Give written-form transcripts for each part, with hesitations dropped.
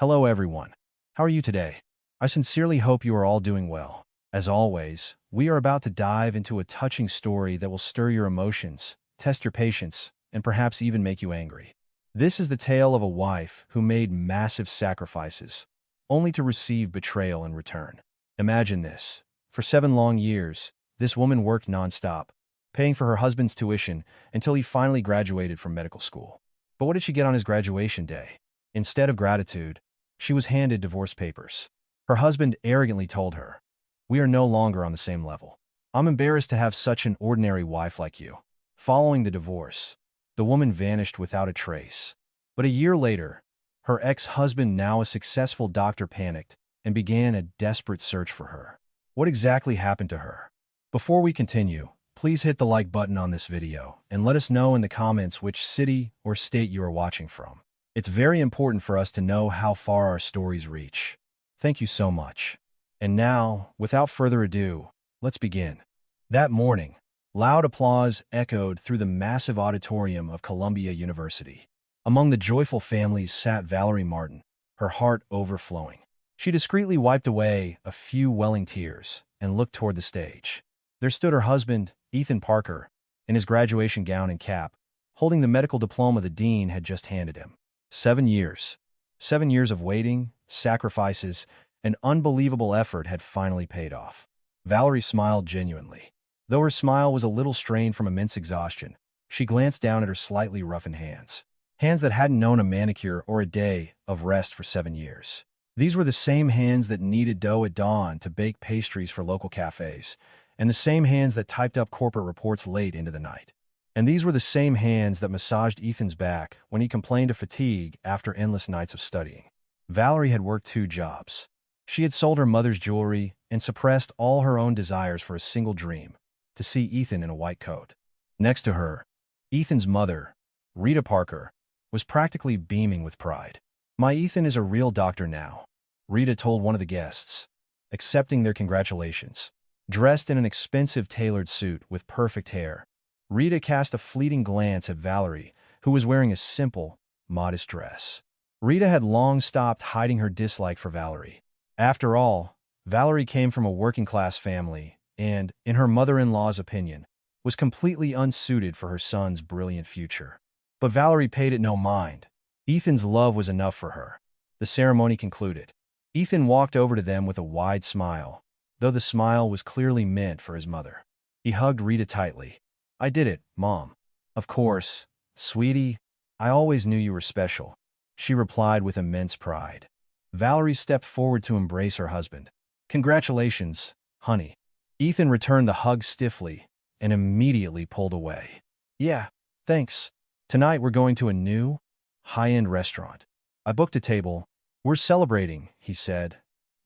Hello everyone. How are you today? I sincerely hope you are all doing well. As always, we are about to dive into a touching story that will stir your emotions, test your patience, and perhaps even make you angry. This is the tale of a wife who made massive sacrifices, only to receive betrayal in return. Imagine this. For 7 long years, this woman worked nonstop, paying for her husband's tuition until he finally graduated from medical school. But what did she get on his graduation day? Instead of gratitude, she was handed divorce papers. Her husband arrogantly told her, "We are no longer on the same level. I'm embarrassed to have such an ordinary wife like you." Following the divorce, the woman vanished without a trace. But a year later, her ex-husband, now a successful doctor, panicked and began a desperate search for her. What exactly happened to her? Before we continue, please hit the like button on this video and let us know in the comments which city or state you are watching from. It's very important for us to know how far our stories reach. Thank you so much. And now, without further ado, let's begin. That morning, loud applause echoed through the massive auditorium of Columbia University. Among the joyful families sat Valerie Martin, her heart overflowing. She discreetly wiped away a few welling tears and looked toward the stage. There stood her husband, Ethan Parker, in his graduation gown and cap, holding the medical diploma the dean had just handed him. 7 years. 7 years of waiting, sacrifices, and unbelievable effort had finally paid off. Valerie smiled genuinely. Though her smile was a little strained from immense exhaustion, she glanced down at her slightly roughened hands. Hands that hadn't known a manicure or a day of rest for 7 years. These were the same hands that kneaded dough at dawn to bake pastries for local cafes, and the same hands that typed up corporate reports late into the night. And these were the same hands that massaged Ethan's back when he complained of fatigue after endless nights of studying. Valerie had worked 2 jobs. She had sold her mother's jewelry and suppressed all her own desires for a single dream, to see Ethan in a white coat. Next to her, Ethan's mother, Rita Parker, was practically beaming with pride. "My Ethan is a real doctor now," Rita told one of the guests, accepting their congratulations. Dressed in an expensive tailored suit with perfect hair, Rita cast a fleeting glance at Valerie, who was wearing a simple, modest dress. Rita had long stopped hiding her dislike for Valerie. After all, Valerie came from a working-class family and, in her mother-in-law's opinion, was completely unsuited for her son's brilliant future. But Valerie paid it no mind. Ethan's love was enough for her. The ceremony concluded. Ethan walked over to them with a wide smile, though the smile was clearly meant for his mother. He hugged Rita tightly. "I did it, Mom." "Of course, sweetie. I always knew you were special," she replied with immense pride. Valerie stepped forward to embrace her husband. "Congratulations, honey." Ethan returned the hug stiffly and immediately pulled away. "Yeah, thanks. Tonight we're going to a new, high-end restaurant. I booked a table. We're celebrating," he said,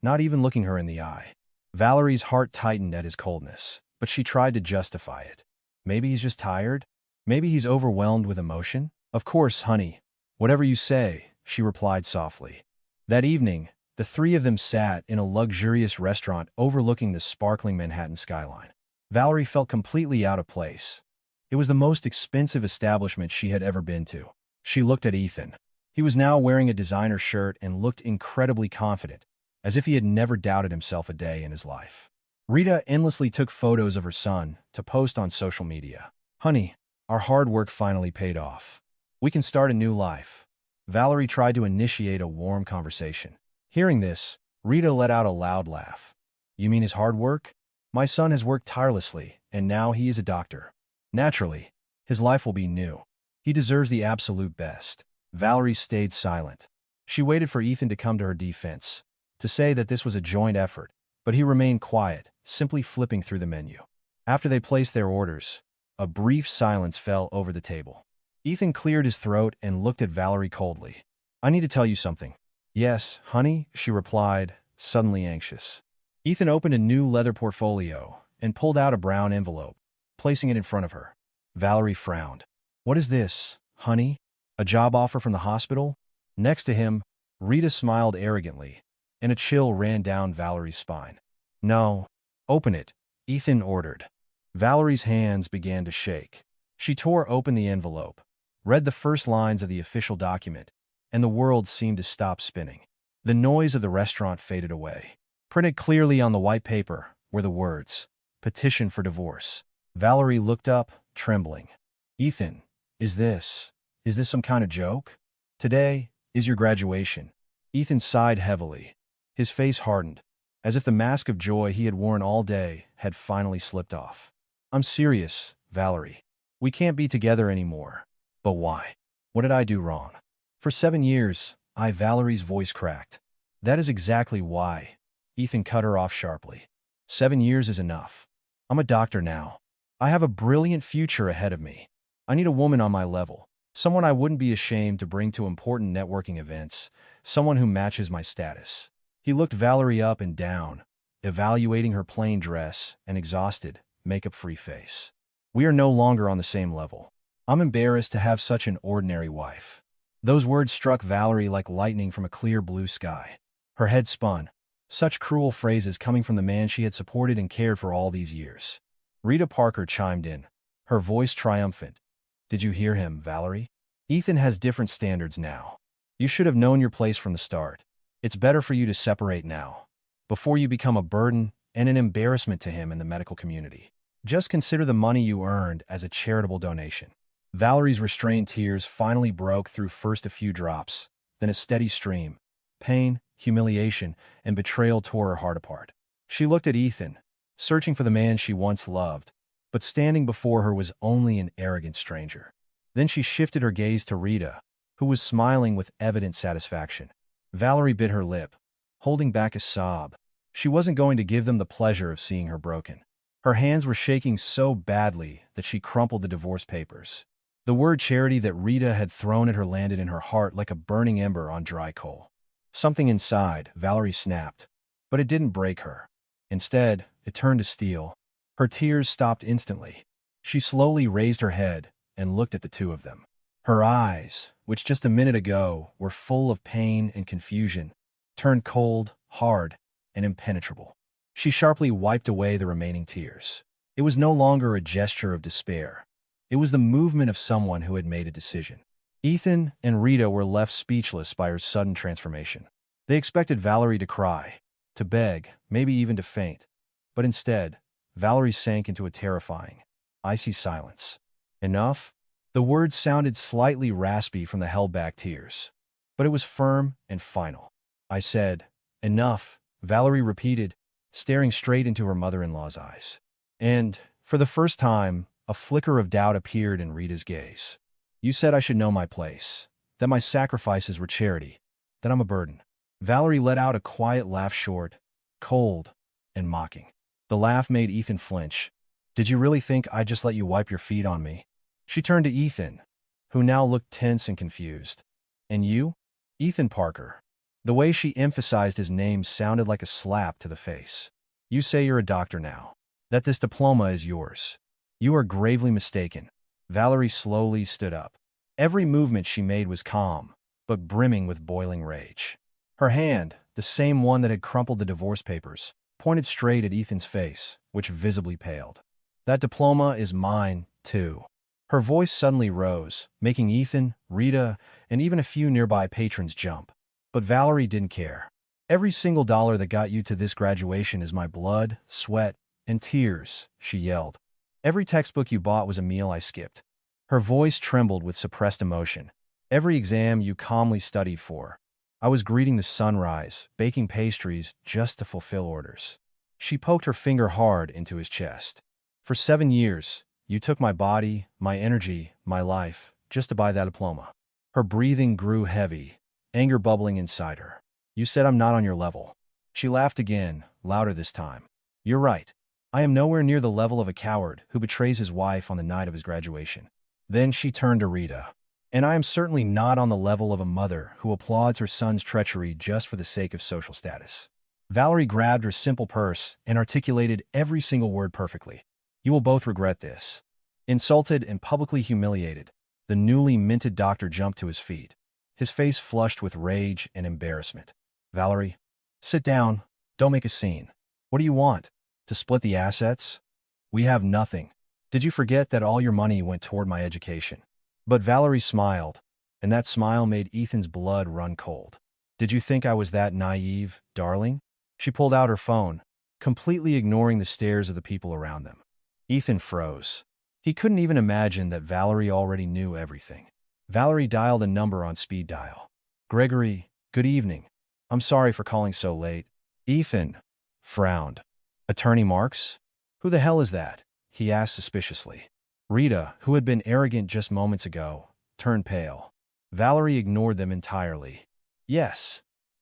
not even looking her in the eye. Valerie's heart tightened at his coldness, but she tried to justify it. Maybe he's just tired? Maybe he's overwhelmed with emotion? "Of course, honey. Whatever you say," she replied softly. That evening, the 3 of them sat in a luxurious restaurant overlooking the sparkling Manhattan skyline. Valerie felt completely out of place. It was the most expensive establishment she had ever been to. She looked at Ethan. He was now wearing a designer shirt and looked incredibly confident, as if he had never doubted himself a day in his life. Rita endlessly took photos of her son to post on social media. "Honey, our hard work finally paid off. We can start a new life." Valerie tried to initiate a warm conversation. Hearing this, Rita let out a loud laugh. "You mean his hard work? My son has worked tirelessly, and now he is a doctor. Naturally, his life will be new. He deserves the absolute best." Valerie stayed silent. She waited for Ethan to come to her defense, to say that this was a joint effort, but he remained quiet, simply flipping through the menu. After they placed their orders, a brief silence fell over the table. Ethan cleared his throat and looked at Valerie coldly. "I need to tell you something." "Yes, honey," she replied, suddenly anxious. Ethan opened a new leather portfolio and pulled out a brown envelope, placing it in front of her. Valerie frowned. "What is this, honey? A job offer from the hospital?" Next to him, Rita smiled arrogantly, and a chill ran down Valerie's spine. "No. Open it," Ethan ordered. Valerie's hands began to shake. She tore open the envelope, read the first lines of the official document, and the world seemed to stop spinning. The noise of the restaurant faded away. Printed clearly on the white paper were the words, "Petition for divorce." Valerie looked up, trembling. "Ethan, is this some kind of joke? Today is your graduation." Ethan sighed heavily. His face hardened, as if the mask of joy he had worn all day had finally slipped off. "I'm serious, Valerie. We can't be together anymore." "But why? What did I do wrong?" "For 7 years, Valerie's voice cracked. "That is exactly why." Ethan cut her off sharply. 7 years is enough. I'm a doctor now. I have a brilliant future ahead of me. I need a woman on my level, someone I wouldn't be ashamed to bring to important networking events, someone who matches my status. He looked Valerie up and down, evaluating her plain dress and exhausted, makeup-free face. "We are no longer on the same level. I'm embarrassed to have such an ordinary wife." Those words struck Valerie like lightning from a clear blue sky. Her head spun. Such cruel phrases coming from the man she had supported and cared for all these years. Rita Parker chimed in, her voice triumphant. "Did you hear him, Valerie? Ethan has different standards now. You should have known your place from the start. It's better for you to separate now, before you become a burden and an embarrassment to him in the medical community. Just consider the money you earned as a charitable donation." Valerie's restrained tears finally broke through, first a few drops, then a steady stream. Pain, humiliation, and betrayal tore her heart apart. She looked at Ethan, searching for the man she once loved, but standing before her was only an arrogant stranger. Then she shifted her gaze to Rita, who was smiling with evident satisfaction. Valerie bit her lip, holding back a sob. She wasn't going to give them the pleasure of seeing her broken. Her hands were shaking so badly that she crumpled the divorce papers. The word charity that Rita had thrown at her landed in her heart like a burning ember on dry coal. Something inside, Valerie snapped, but it didn't break her. Instead, it turned to steel. Her tears stopped instantly. She slowly raised her head and looked at the two of them. Her eyes, which just a minute ago were full of pain and confusion, turned cold, hard, and impenetrable. She sharply wiped away the remaining tears. It was no longer a gesture of despair. It was the movement of someone who had made a decision. Ethan and Rita were left speechless by her sudden transformation. They expected Valerie to cry, to beg, maybe even to faint. But instead, Valerie sank into a terrifying, icy silence. "Enough?" The words sounded slightly raspy from the held-back tears, but it was firm and final. "I said, enough," Valerie repeated, staring straight into her mother-in-law's eyes. And, for the first time, a flicker of doubt appeared in Rita's gaze. "You said I should know my place, that my sacrifices were charity, that I'm a burden." Valerie let out a quiet laugh, short, cold, and mocking. The laugh made Ethan flinch. "Did you really think I'd just let you wipe your feet on me?" She turned to Ethan, who now looked tense and confused. "And you?" "Ethan Parker." The way she emphasized his name sounded like a slap to the face. "You say you're a doctor now, that this diploma is yours. You are gravely mistaken." Valerie slowly stood up. Every movement she made was calm, but brimming with boiling rage. Her hand, the same one that had crumpled the divorce papers, pointed straight at Ethan's face, which visibly paled. "That diploma is mine, too." Her voice suddenly rose, making Ethan, Rita, and even a few nearby patrons jump. But Valerie didn't care. "Every single dollar that got you to this graduation is my blood, sweat, and tears," she yelled. "Every textbook you bought was a meal I skipped." Her voice trembled with suppressed emotion. "Every exam you calmly studied for. I was greeting the sunrise, baking pastries just to fulfill orders." She poked her finger hard into his chest. "For 7 years, you took my body, my energy, my life, just to buy that diploma." Her breathing grew heavy, anger bubbling inside her. "You said I'm not on your level." She laughed again, louder this time. "You're right. I am nowhere near the level of a coward who betrays his wife on the night of his graduation." Then she turned to Rita. "And I am certainly not on the level of a mother who applauds her son's treachery just for the sake of social status." Valerie grabbed her simple purse and articulated every single word perfectly. "You will both regret this." Insulted and publicly humiliated, the newly minted doctor jumped to his feet, his face flushed with rage and embarrassment. "Valerie, sit down. Don't make a scene. What do you want? To split the assets? We have nothing. Did you forget that all your money went toward my education?" But Valerie smiled, and that smile made Ethan's blood run cold. Did you think I was that naive, darling? She pulled out her phone, completely ignoring the stares of the people around them. Ethan froze. He couldn't even imagine that Valerie already knew everything. Valerie dialed a number on speed dial. Gregory, good evening. I'm sorry for calling so late. Ethan frowned. Attorney Marks? Who the hell is that? He asked suspiciously. Rita, who had been arrogant just moments ago, turned pale. Valerie ignored them entirely. Yes,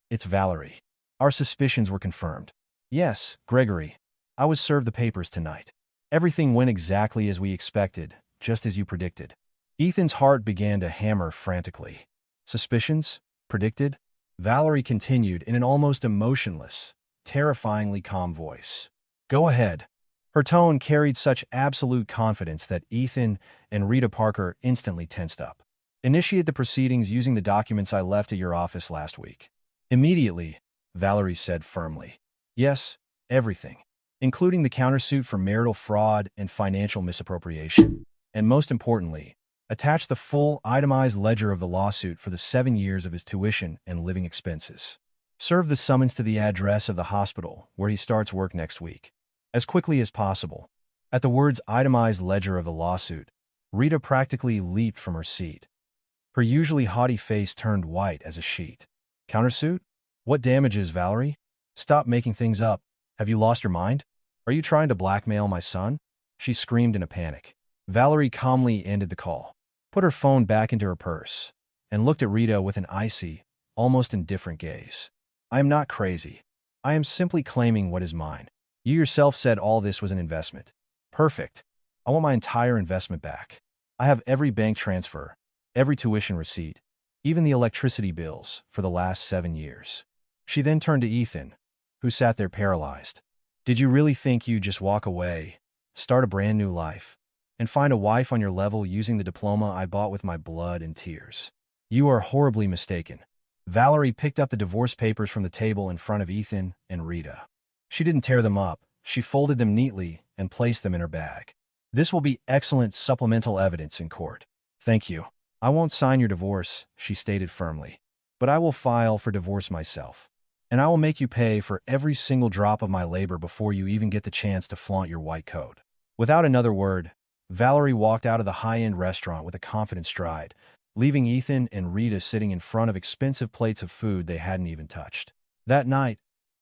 it's Valerie. Our suspicions were confirmed. Yes, Gregory. I was served the papers tonight. Everything went exactly as we expected, just as you predicted. Ethan's heart began to hammer frantically. Suspicions? Predicted? Valerie continued in an almost emotionless, terrifyingly calm voice. Go ahead. Her tone carried such absolute confidence that Ethan and Rita Parker instantly tensed up. Initiate the proceedings using the documents I left at your office last week. Immediately, Valerie said firmly. Yes, everything, including the countersuit for marital fraud and financial misappropriation. And most importantly, attach the full itemized ledger of the lawsuit for the 7 years of his tuition and living expenses. Serve the summons to the address of the hospital where he starts work next week, as quickly as possible. At the words itemized ledger of the lawsuit, Rita practically leaped from her seat. Her usually haughty face turned white as a sheet. Countersuit? What damages, Valerie? Stop making things up. Have you lost your mind? Are you trying to blackmail my son? She screamed in a panic. Valerie calmly ended the call, put her phone back into her purse, and looked at Rita with an icy, almost indifferent gaze. I am not crazy. I am simply claiming what is mine. You yourself said all this was an investment. Perfect. I want my entire investment back. I have every bank transfer, every tuition receipt, even the electricity bills for the last 7 years. She then turned to Ethan, who sat there paralyzed. Did you really think you'd just walk away, start a brand new life, and find a wife on your level using the diploma I bought with my blood and tears? You are horribly mistaken. Valerie picked up the divorce papers from the table in front of Ethan and Rita. She didn't tear them up. She folded them neatly and placed them in her bag. This will be excellent supplemental evidence in court. Thank you. I won't sign your divorce, she stated firmly, but I will file for divorce myself. And I will make you pay for every single drop of my labor before you even get the chance to flaunt your white coat. Without another word, Valerie walked out of the high-end restaurant with a confident stride, leaving Ethan and Rita sitting in front of expensive plates of food they hadn't even touched. That night,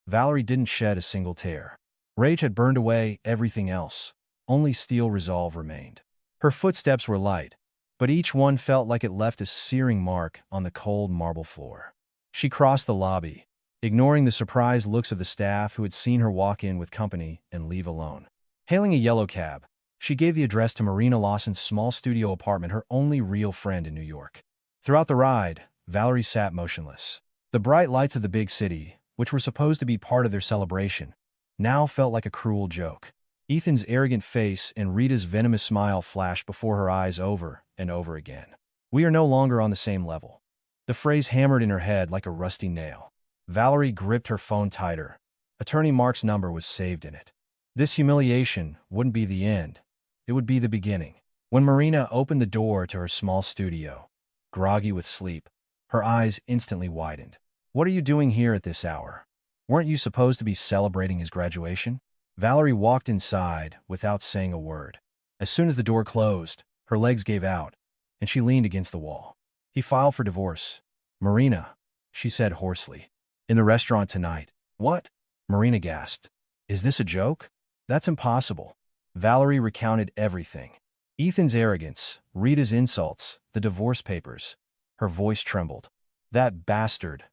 Valerie didn't shed a single tear. Rage had burned away everything else. Only steel resolve remained. Her footsteps were light, but each one felt like it left a searing mark on the cold marble floor. She crossed the lobby, ignoring the surprised looks of the staff who had seen her walk in with company and leave alone. Hailing a yellow cab, she gave the address to Marina Lawson's small studio apartment, her only real friend in New York. Throughout the ride, Valerie sat motionless. The bright lights of the big city, which were supposed to be part of their celebration, now felt like a cruel joke. Ethan's arrogant face and Rita's venomous smile flashed before her eyes over and over again. We are no longer on the same level. The phrase hammered in her head like a rusty nail. Valerie gripped her phone tighter. Attorney Mark's number was saved in it. This humiliation wouldn't be the end. It would be the beginning. When Marina opened the door to her small studio, groggy with sleep, her eyes instantly widened. What are you doing here at this hour? Weren't you supposed to be celebrating his graduation? Valerie walked inside without saying a word. As soon as the door closed, her legs gave out, and she leaned against the wall. He filed for divorce. Marina, she said hoarsely. In the restaurant tonight. What? Marina gasped. Is this a joke? That's impossible. Valerie recounted everything. Ethan's arrogance, Rita's insults, the divorce papers. Her voice trembled. That bastard,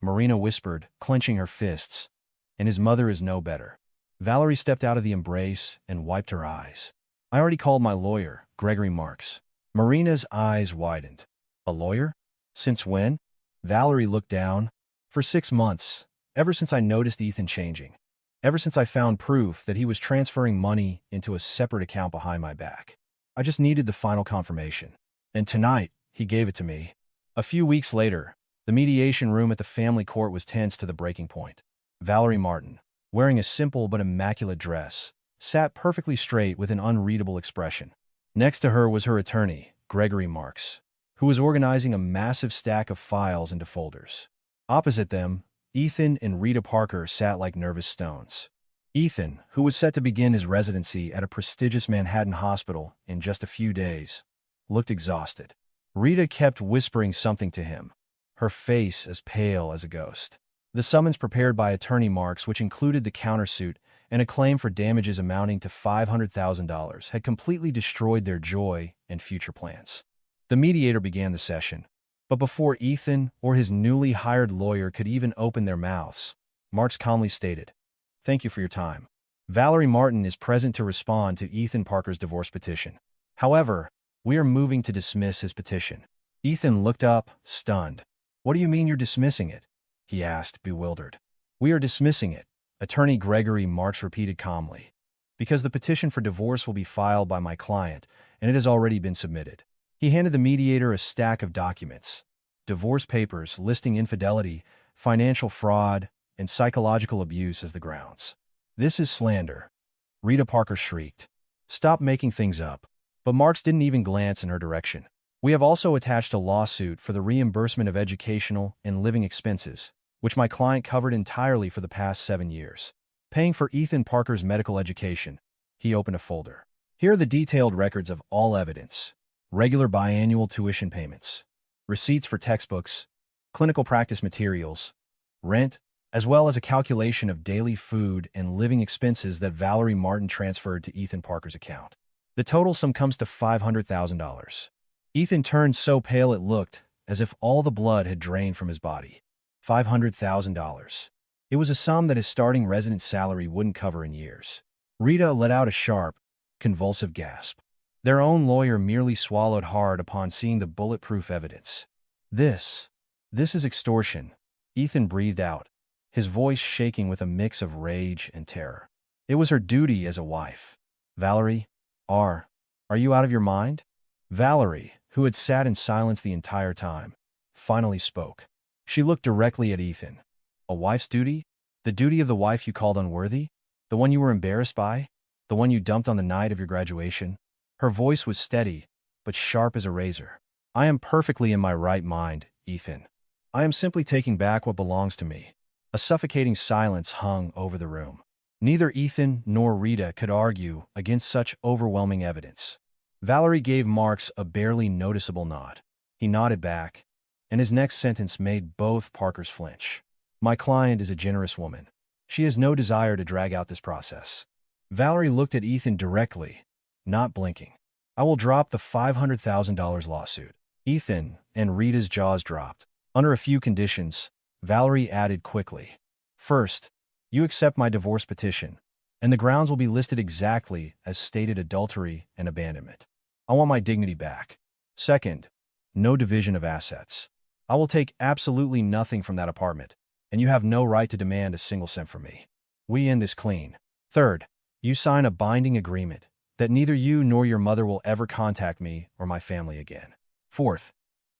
Marina whispered, clenching her fists. And his mother is no better. Valerie stepped out of the embrace and wiped her eyes. I already called my lawyer, Gregory Marks. Marina's eyes widened. A lawyer? Since when? Valerie looked down. For 6 months, ever since I noticed Ethan changing. Ever since I found proof that he was transferring money into a separate account behind my back. I just needed the final confirmation. And tonight, he gave it to me. A few weeks later, the mediation room at the family court was tense to the breaking point. Valerie Martin, wearing a simple but immaculate dress, sat perfectly straight with an unreadable expression. Next to her was her attorney, Gregory Marks, who was organizing a massive stack of files into folders. Opposite them, Ethan and Rita Parker sat like nervous stones. Ethan, who was set to begin his residency at a prestigious Manhattan hospital in just a few days, looked exhausted. Rita kept whispering something to him, her face as pale as a ghost. The summons prepared by attorney Marks, which included the countersuit and a claim for damages amounting to $500,000, had completely destroyed their joy and future plans. The mediator began the session, but before Ethan or his newly hired lawyer could even open their mouths, Marks calmly stated, "Thank you for your time. Valerie Martin is present to respond to Ethan Parker's divorce petition. However, we are moving to dismiss his petition." Ethan looked up, stunned. "What do you mean you're dismissing it?" he asked, bewildered. "We are dismissing it," Attorney Gregory Marks repeated calmly, "because the petition for divorce will be filed by my client, and it has already been submitted." He handed the mediator a stack of documents, divorce papers listing infidelity, financial fraud, and psychological abuse as the grounds. "This is slander," Rita Parker shrieked. "Stop making things up." But Marks didn't even glance in her direction. "We have also attached a lawsuit for the reimbursement of educational and living expenses, which my client covered entirely for the past 7 years. Paying for Ethan Parker's medical education." He opened a folder. "Here are the detailed records of all evidence, regular biannual tuition payments, receipts for textbooks, clinical practice materials, rent, as well as a calculation of daily food and living expenses that Valerie Martin transferred to Ethan Parker's account. The total sum comes to $500,000. Ethan turned so pale it looked as if all the blood had drained from his body. $500,000. It was a sum that his starting residence salary wouldn't cover in years. Rita let out a sharp, convulsive gasp. Their own lawyer merely swallowed hard upon seeing the bulletproof evidence. This is extortion," Ethan breathed out, his voice shaking with a mix of rage and terror. "It was her duty as a wife. Valerie, are you out of your mind?" Valerie, who had sat in silence the entire time, finally spoke. She looked directly at Ethan. "A wife's duty? The duty of the wife you called unworthy? The one you were embarrassed by? The one you dumped on the night of your graduation?" Her voice was steady, but sharp as a razor. "I am perfectly in my right mind, Ethan. I am simply taking back what belongs to me." A suffocating silence hung over the room. Neither Ethan nor Rita could argue against such overwhelming evidence. Valerie gave Marks a barely noticeable nod. He nodded back, and his next sentence made both Parkers flinch. "My client is a generous woman. She has no desire to drag out this process." Valerie looked at Ethan directly, not blinking. "I will drop the $500,000 lawsuit." Ethan and Rita's jaws dropped. Under a few conditions, Valerie added quickly. "First, you accept my divorce petition, and the grounds will be listed exactly as stated: adultery and abandonment. I want my dignity back. Second, no division of assets. I will take absolutely nothing from that apartment, and you have no right to demand a single cent from me. We end this clean. Third, you sign a binding agreement that neither you nor your mother will ever contact me or my family again. Fourth,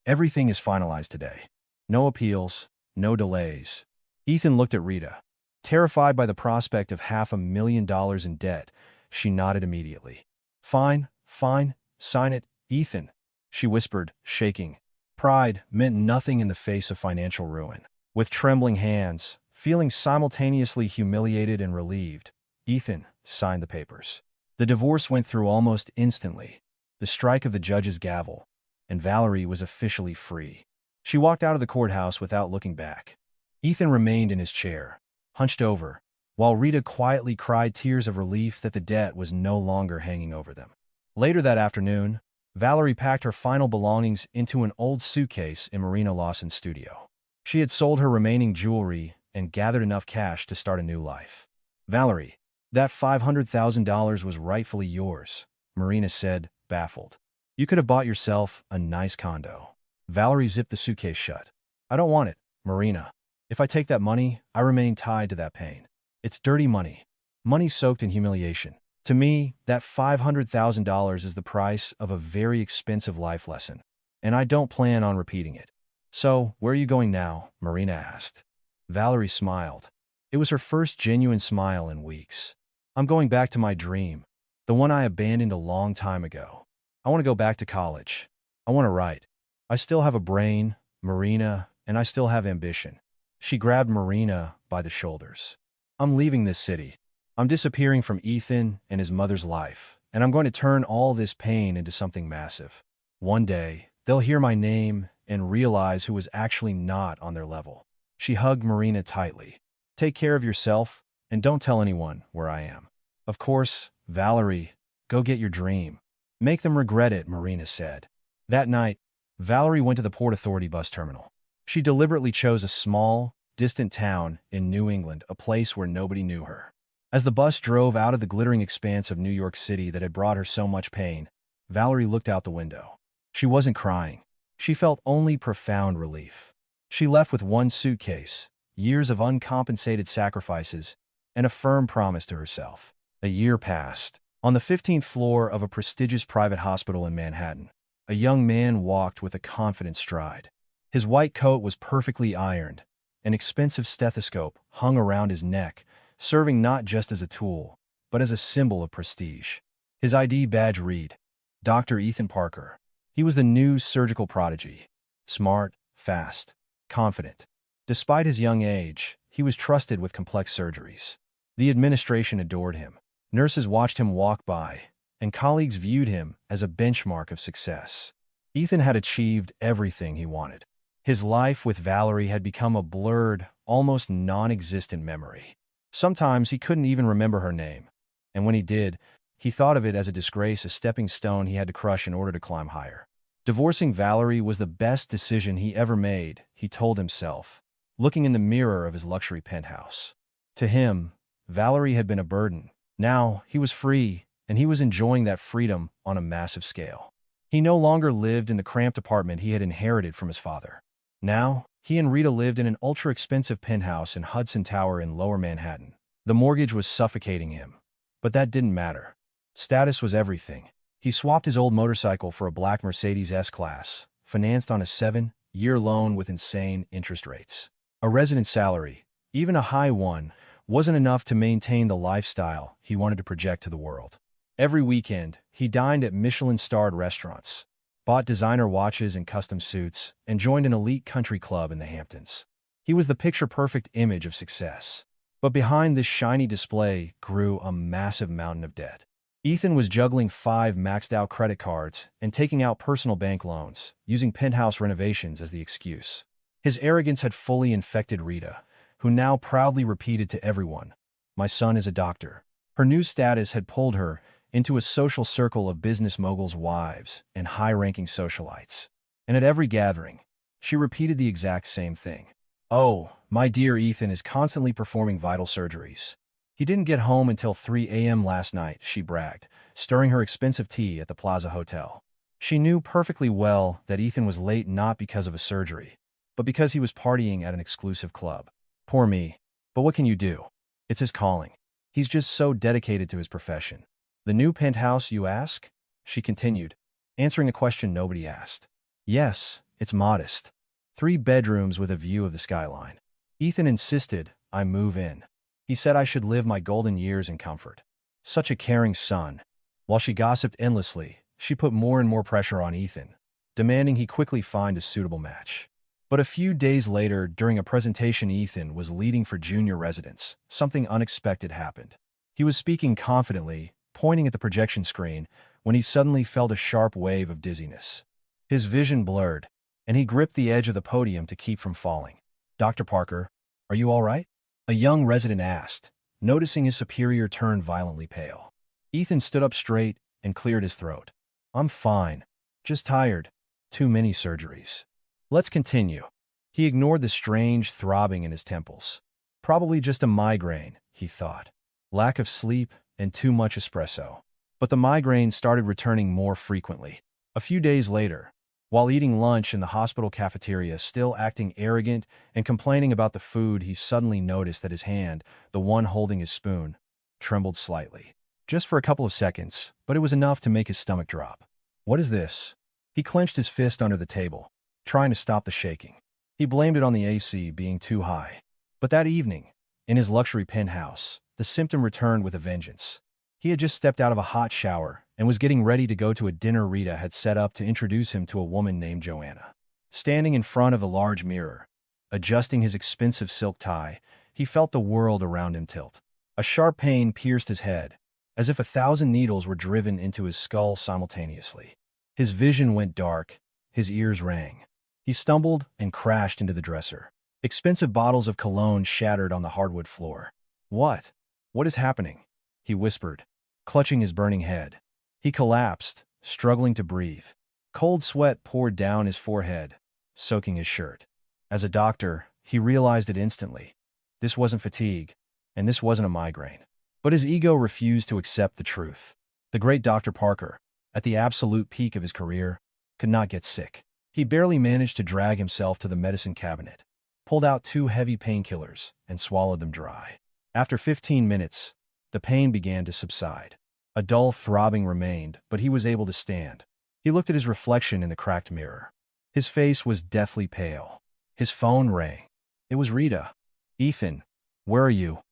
everything is finalized today. No appeals, no delays." Ethan looked at Rita. Terrified by the prospect of $500,000 in debt, she nodded immediately. Fine, sign it, Ethan," she whispered, shaking. Pride meant nothing in the face of financial ruin. With trembling hands, feeling simultaneously humiliated and relieved, Ethan signed the papers. The divorce went through almost instantly, the strike of the judge's gavel, and Valerie was officially free. She walked out of the courthouse without looking back. Ethan remained in his chair, hunched over, while Rita quietly cried tears of relief that the debt was no longer hanging over them. Later that afternoon, Valerie packed her final belongings into an old suitcase in Marina Lawson's studio. She had sold her remaining jewelry and gathered enough cash to start a new life. "Valerie, that $500,000 was rightfully yours," Marina said, baffled. "You could have bought yourself a nice condo." Valerie zipped the suitcase shut. "I don't want it, Marina. If I take that money, I remain tied to that pain. It's dirty money. Money soaked in humiliation. To me, that $500,000 is the price of a very expensive life lesson, and I don't plan on repeating it." "So, where are you going now?" Marina asked. Valerie smiled. It was her first genuine smile in weeks. "I'm going back to my dream, the one I abandoned a long time ago. I want to go back to college. I want to write. I still have a brain, Marina, and I still have ambition. She grabbed Marina by the shoulders. I'm leaving this city. I'm disappearing from Ethan and his mother's life, and I'm going to turn all this pain into something massive. One day, they'll hear my name and realize who was actually not on their level. She hugged Marina tightly. Take care of yourself, and don't tell anyone where I am. Of course, Valerie, go get your dream. Make them regret it, Marina said. That night, Valerie went to the Port Authority bus terminal. She deliberately chose a small, distant town in New England, a place where nobody knew her. As the bus drove out of the glittering expanse of New York City that had brought her so much pain, Valerie looked out the window. She wasn't crying. She felt only profound relief. She left with one suitcase, years of uncompensated sacrifices, and a firm promise to herself. A year passed. On the 15th floor of a prestigious private hospital in Manhattan, a young man walked with a confident stride. His white coat was perfectly ironed. An expensive stethoscope hung around his neck, serving not just as a tool, but as a symbol of prestige. His ID badge read, Dr. Ethan Parker. He was the new surgical prodigy. Smart, fast, confident. Despite his young age, he was trusted with complex surgeries. The administration adored him. Nurses watched him walk by, and colleagues viewed him as a benchmark of success. Ethan had achieved everything he wanted. His life with Valerie had become a blurred, almost non-existent memory. Sometimes he couldn't even remember her name, and when he did, he thought of it as a disgrace, a stepping stone he had to crush in order to climb higher. Divorcing Valerie was the best decision he ever made, he told himself, looking in the mirror of his luxury penthouse. To him, Valerie had been a burden. Now, he was free, and he was enjoying that freedom on a massive scale. He no longer lived in the cramped apartment he had inherited from his father. Now, he and Rita lived in an ultra-expensive penthouse in Hudson Tower in Lower Manhattan. The mortgage was suffocating him, but that didn't matter. Status was everything. He swapped his old motorcycle for a black Mercedes S-Class, financed on a 7-year loan with insane interest rates. A resident salary, even a high one, wasn't enough to maintain the lifestyle he wanted to project to the world. Every weekend, he dined at Michelin-starred restaurants, bought designer watches and custom suits, and joined an elite country club in the Hamptons. He was the picture-perfect image of success. But behind this shiny display grew a massive mountain of debt. Ethan was juggling 5 maxed-out credit cards and taking out personal bank loans, using penthouse renovations as the excuse. His arrogance had fully infected Rita, who now proudly repeated to everyone, "My son is a doctor." Her new status had pulled her into a social circle of business moguls' wives and high-ranking socialites. And at every gathering, she repeated the exact same thing. "Oh, my dear Ethan is constantly performing vital surgeries. He didn't get home until 3 a.m. last night," she bragged, stirring her expensive tea at the Plaza Hotel. She knew perfectly well that Ethan was late not because of a surgery, but because he was partying at an exclusive club. Poor me. But what can you do? It's his calling. He's just so dedicated to his profession. "The new penthouse, you ask?" she continued, answering a question nobody asked. "Yes, it's modest. 3 bedrooms with a view of the skyline." Ethan insisted I move in. He said I should live my golden years in comfort. Such a caring son. While she gossiped endlessly, she put more and more pressure on Ethan, demanding he quickly find a suitable match. But a few days later, during a presentation Ethan was leading for junior residents, something unexpected happened. He was speaking confidently, pointing at the projection screen, when he suddenly felt a sharp wave of dizziness. His vision blurred, and he gripped the edge of the podium to keep from falling. "Dr. Parker, are you all right?" a young resident asked, noticing his superior turn violently pale. Ethan stood up straight and cleared his throat. "I'm fine. Just tired. Too many surgeries." "Let's continue." He ignored the strange throbbing in his temples. Probably just a migraine, he thought. Lack of sleep and too much espresso. But the migraine started returning more frequently. A few days later, while eating lunch in the hospital cafeteria, still acting arrogant and complaining about the food, he suddenly noticed that his hand, the one holding his spoon, trembled slightly. Just for a couple of seconds, but it was enough to make his stomach drop. "What is this?" He clenched his fist under the table, trying to stop the shaking. He blamed it on the AC being too high. But that evening, in his luxury penthouse, the symptom returned with a vengeance. He had just stepped out of a hot shower and was getting ready to go to a dinner Rita had set up to introduce him to a woman named Joanna. Standing in front of a large mirror, Adjusting his expensive silk tie, he felt the world around him tilt. A sharp pain pierced his head, as if 1,000 needles were driven into his skull simultaneously. His vision went dark, his ears rang. He stumbled and crashed into the dresser. Expensive bottles of cologne shattered on the hardwood floor. "What? What is happening?" he whispered, clutching his burning head. He collapsed, struggling to breathe. Cold sweat poured down his forehead, soaking his shirt. As a doctor, he realized it instantly. This wasn't fatigue, and this wasn't a migraine. But his ego refused to accept the truth. The great Dr. Parker, at the absolute peak of his career, could not get sick. He barely managed to drag himself to the medicine cabinet, pulled out 2 heavy painkillers, and swallowed them dry. After 15 minutes, the pain began to subside. A dull throbbing remained, but he was able to stand. He looked at his reflection in the cracked mirror. His face was deathly pale. His phone rang. It was Rita. "Ethan, where are you?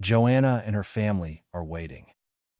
Joanna and her family are waiting.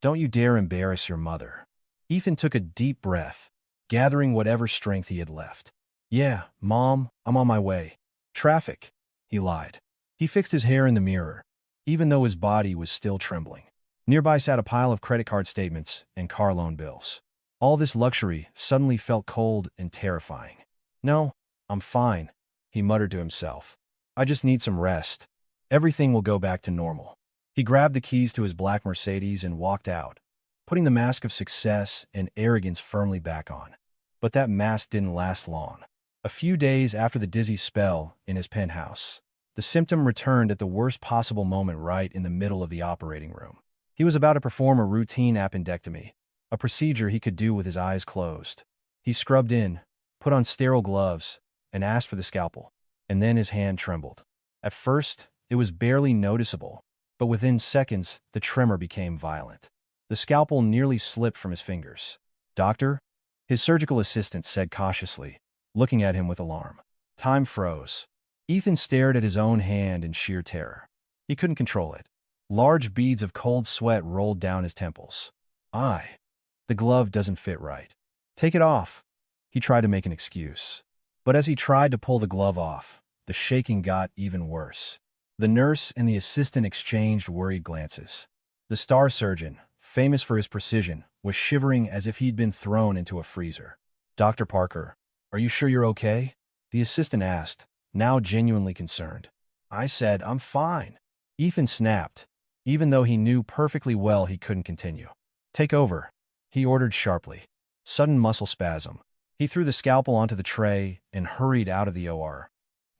Don't you dare embarrass your mother." Ethan took a deep breath, gathering whatever strength he had left. "Yeah, Mom, I'm on my way." "Traffic," he lied. He fixed his hair in the mirror, even though his body was still trembling. Nearby sat a pile of credit card statements and car loan bills. All this luxury suddenly felt cold and terrifying. "No, I'm fine," he muttered to himself. "I just need some rest. Everything will go back to normal." He grabbed the keys to his black Mercedes and walked out, putting the mask of success and arrogance firmly back on. But that mask didn't last long. A few days after the dizzy spell in his penthouse, the symptom returned at the worst possible moment right in the middle of the operating room. He was about to perform a routine appendectomy, a procedure he could do with his eyes closed. He scrubbed in, put on sterile gloves, and asked for the scalpel. And then his hand trembled. At first, it was barely noticeable, but within seconds, the tremor became violent. The scalpel nearly slipped from his fingers. "Doctor?" his surgical assistant said cautiously, looking at him with alarm. Time froze. Ethan stared at his own hand in sheer terror. He couldn't control it. Large beads of cold sweat rolled down his temples. The glove doesn't fit right." "Take it off." He tried to make an excuse. But as he tried to pull the glove off, the shaking got even worse. The nurse and the assistant exchanged worried glances. The star surgeon, famous for his precision, was shivering as if he'd been thrown into a freezer. "Dr. Parker, are you sure you're okay?" the assistant asked, now genuinely concerned. "I said I'm fine." Ethan snapped, even though he knew perfectly well he couldn't continue. "Take over," he ordered sharply. Sudden muscle spasm. He threw the scalpel onto the tray and hurried out of the OR,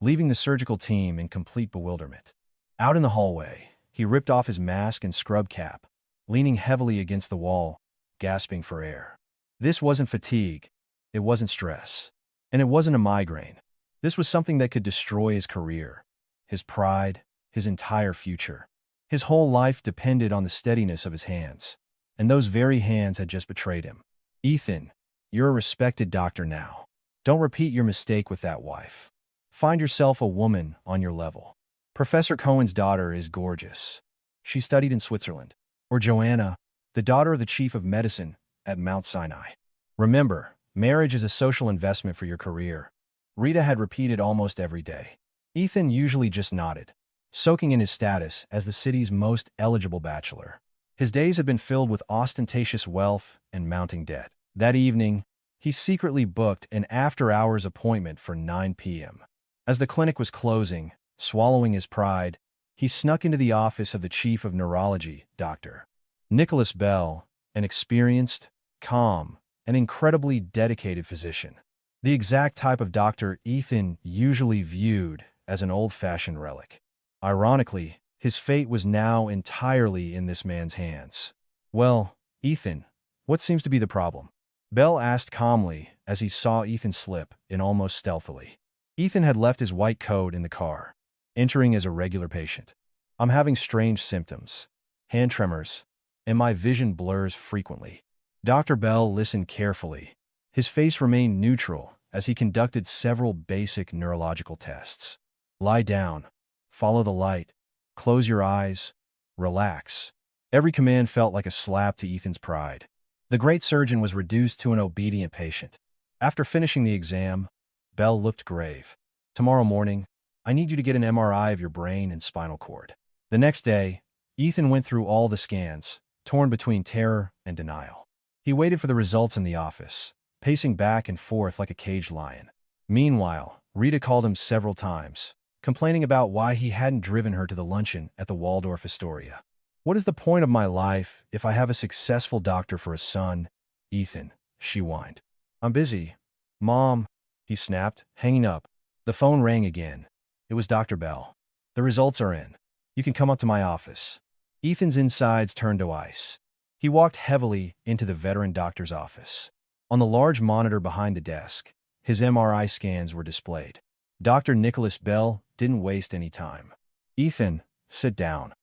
leaving the surgical team in complete bewilderment. Out in the hallway, he ripped off his mask and scrub cap, leaning heavily against the wall, gasping for air. This wasn't fatigue, it wasn't stress, and it wasn't a migraine. This was something that could destroy his career, his pride, his entire future. His whole life depended on the steadiness of his hands, and those very hands had just betrayed him. "Ethan, you're a respected doctor now. Don't repeat your mistake with that wife. Find yourself a woman on your level. Professor Cohen's daughter is gorgeous. She studied in Switzerland. Or Joanna, the daughter of the chief of medicine at Mount Sinai. Remember, marriage is a social investment for your career." Rita had repeated almost every day. Ethan usually just nodded, soaking in his status as the city's most eligible bachelor. His days had been filled with ostentatious wealth and mounting debt. That evening, he secretly booked an after-hours appointment for 9 p.m. As the clinic was closing, swallowing his pride, he snuck into the office of the chief of neurology, Dr. Nicholas Bell, an experienced, calm, and incredibly dedicated physician. The exact type of doctor Ethan usually viewed as an old-fashioned relic. Ironically, his fate was now entirely in this man's hands. "Well, Ethan, what seems to be the problem?" Bell asked calmly as he saw Ethan slip in almost stealthily. Ethan had left his white coat in the car, entering as a regular patient. "I'm having strange symptoms, hand tremors, and my vision blurs frequently." Dr. Bell listened carefully. His face remained neutral as he conducted several basic neurological tests. "Lie down, follow the light, close your eyes, relax." Every command felt like a slap to Ethan's pride. The great surgeon was reduced to an obedient patient. After finishing the exam, Bell looked grave. "Tomorrow morning, I need you to get an MRI of your brain and spinal cord. The next day, Ethan went through all the scans, torn between terror and denial. He waited for the results in the office, pacing back and forth like a caged lion. Meanwhile, Rita called him several times, complaining about why he hadn't driven her to the luncheon at the Waldorf Astoria. "What is the point of my life if I have a successful doctor for a son, Ethan?" she whined. "I'm busy, Mom," he snapped, hanging up. The phone rang again. It was Dr. Bell. "The results are in. You can come up to my office." Ethan's insides turned to ice. He walked heavily into the veteran doctor's office. On the large monitor behind the desk, his MRI scans were displayed. Dr. Nicholas Bell didn't waste any time. "Ethan, sit down.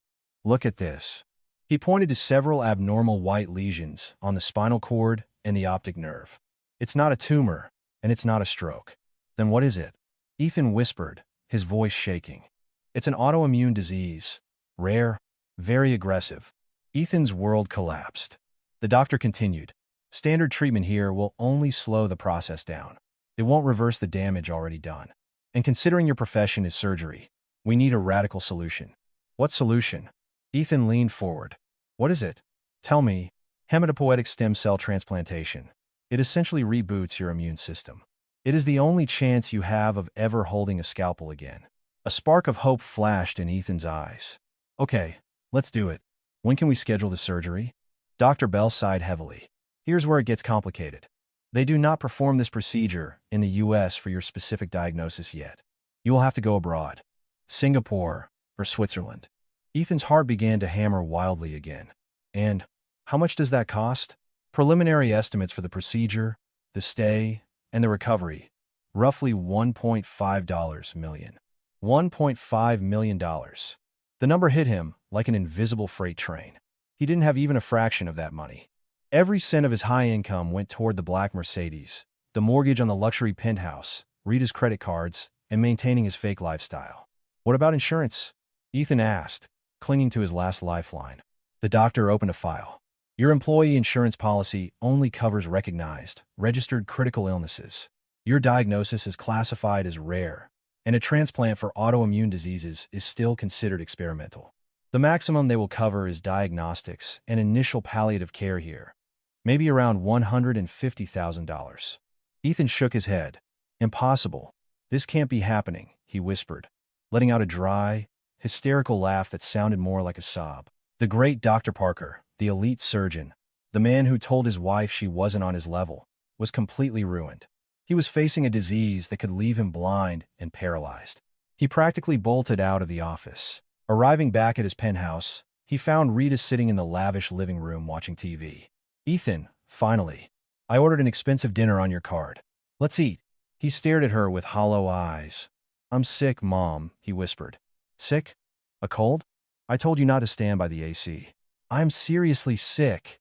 Look at this." He pointed to several abnormal white lesions on the spinal cord and the optic nerve. "It's not a tumor, and it's not a stroke." "Then what is it?" Ethan whispered, his voice shaking. "It's an autoimmune disease. Rare, very aggressive." Ethan's world collapsed. The doctor continued. "Standard treatment here will only slow the process down. It won't reverse the damage already done. And considering your profession is surgery, we need a radical solution." "What solution?" Ethan leaned forward. "What is it? Tell me." "Hematopoietic stem cell transplantation. It essentially reboots your immune system. It is the only chance you have of ever holding a scalpel again." A spark of hope flashed in Ethan's eyes. "Okay, let's do it. When can we schedule the surgery?" Dr. Bell sighed heavily. "Here's where it gets complicated. They do not perform this procedure in the U.S. for your specific diagnosis yet. You will have to go abroad. Singapore or Switzerland." Ethan's heart began to hammer wildly again. "And how much does that cost?" Preliminary estimates for the procedure, the stay, and the recovery. Roughly $1.5 million. $1.5 million. The number hit him like an invisible freight train. He didn't have even a fraction of that money. Every cent of his high income went toward the black Mercedes, the mortgage on the luxury penthouse, Rita's credit cards, and maintaining his fake lifestyle. "What about insurance?" Ethan asked, clinging to his last lifeline. The doctor opened a file. "Your employee insurance policy only covers recognized, registered critical illnesses. Your diagnosis is classified as rare, and a transplant for autoimmune diseases is still considered experimental. The maximum they will cover is diagnostics and initial palliative care here. Maybe around $150,000. Ethan shook his head. "Impossible. This can't be happening," he whispered, letting out a dry, hysterical laugh that sounded more like a sob. The great Dr. Parker, the elite surgeon, the man who told his wife she wasn't on his level, was completely ruined. He was facing a disease that could leave him blind and paralyzed. He practically bolted out of the office. Arriving back at his penthouse, he found Rita sitting in the lavish living room watching TV. "Ethan, finally. I ordered an expensive dinner on your card. Let's eat." He stared at her with hollow eyes. "I'm sick, Mom," he whispered. "Sick? A cold? I told you not to stand by the AC." "I'm seriously sick,"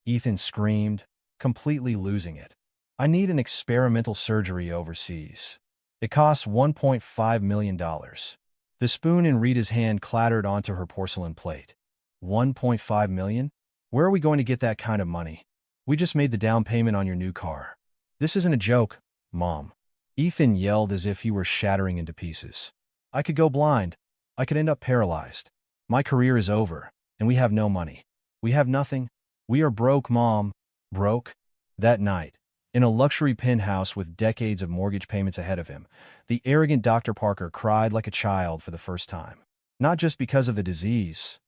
Ethan screamed, completely losing it. "I need an experimental surgery overseas. It costs $1.5 million. The spoon in Rita's hand clattered onto her porcelain plate. $1.5 million? Where are we going to get that kind of money? We just made the down payment on your new car. This isn't a joke, Mom." Ethan yelled as if he were shattering into pieces. "I could go blind. I could end up paralyzed. My career is over, and we have no money. We have nothing. We are broke, Mom. Broke." That night, in a luxury penthouse with decades of mortgage payments ahead of him, the arrogant Dr. Parker cried like a child for the first time. Not just because of the disease,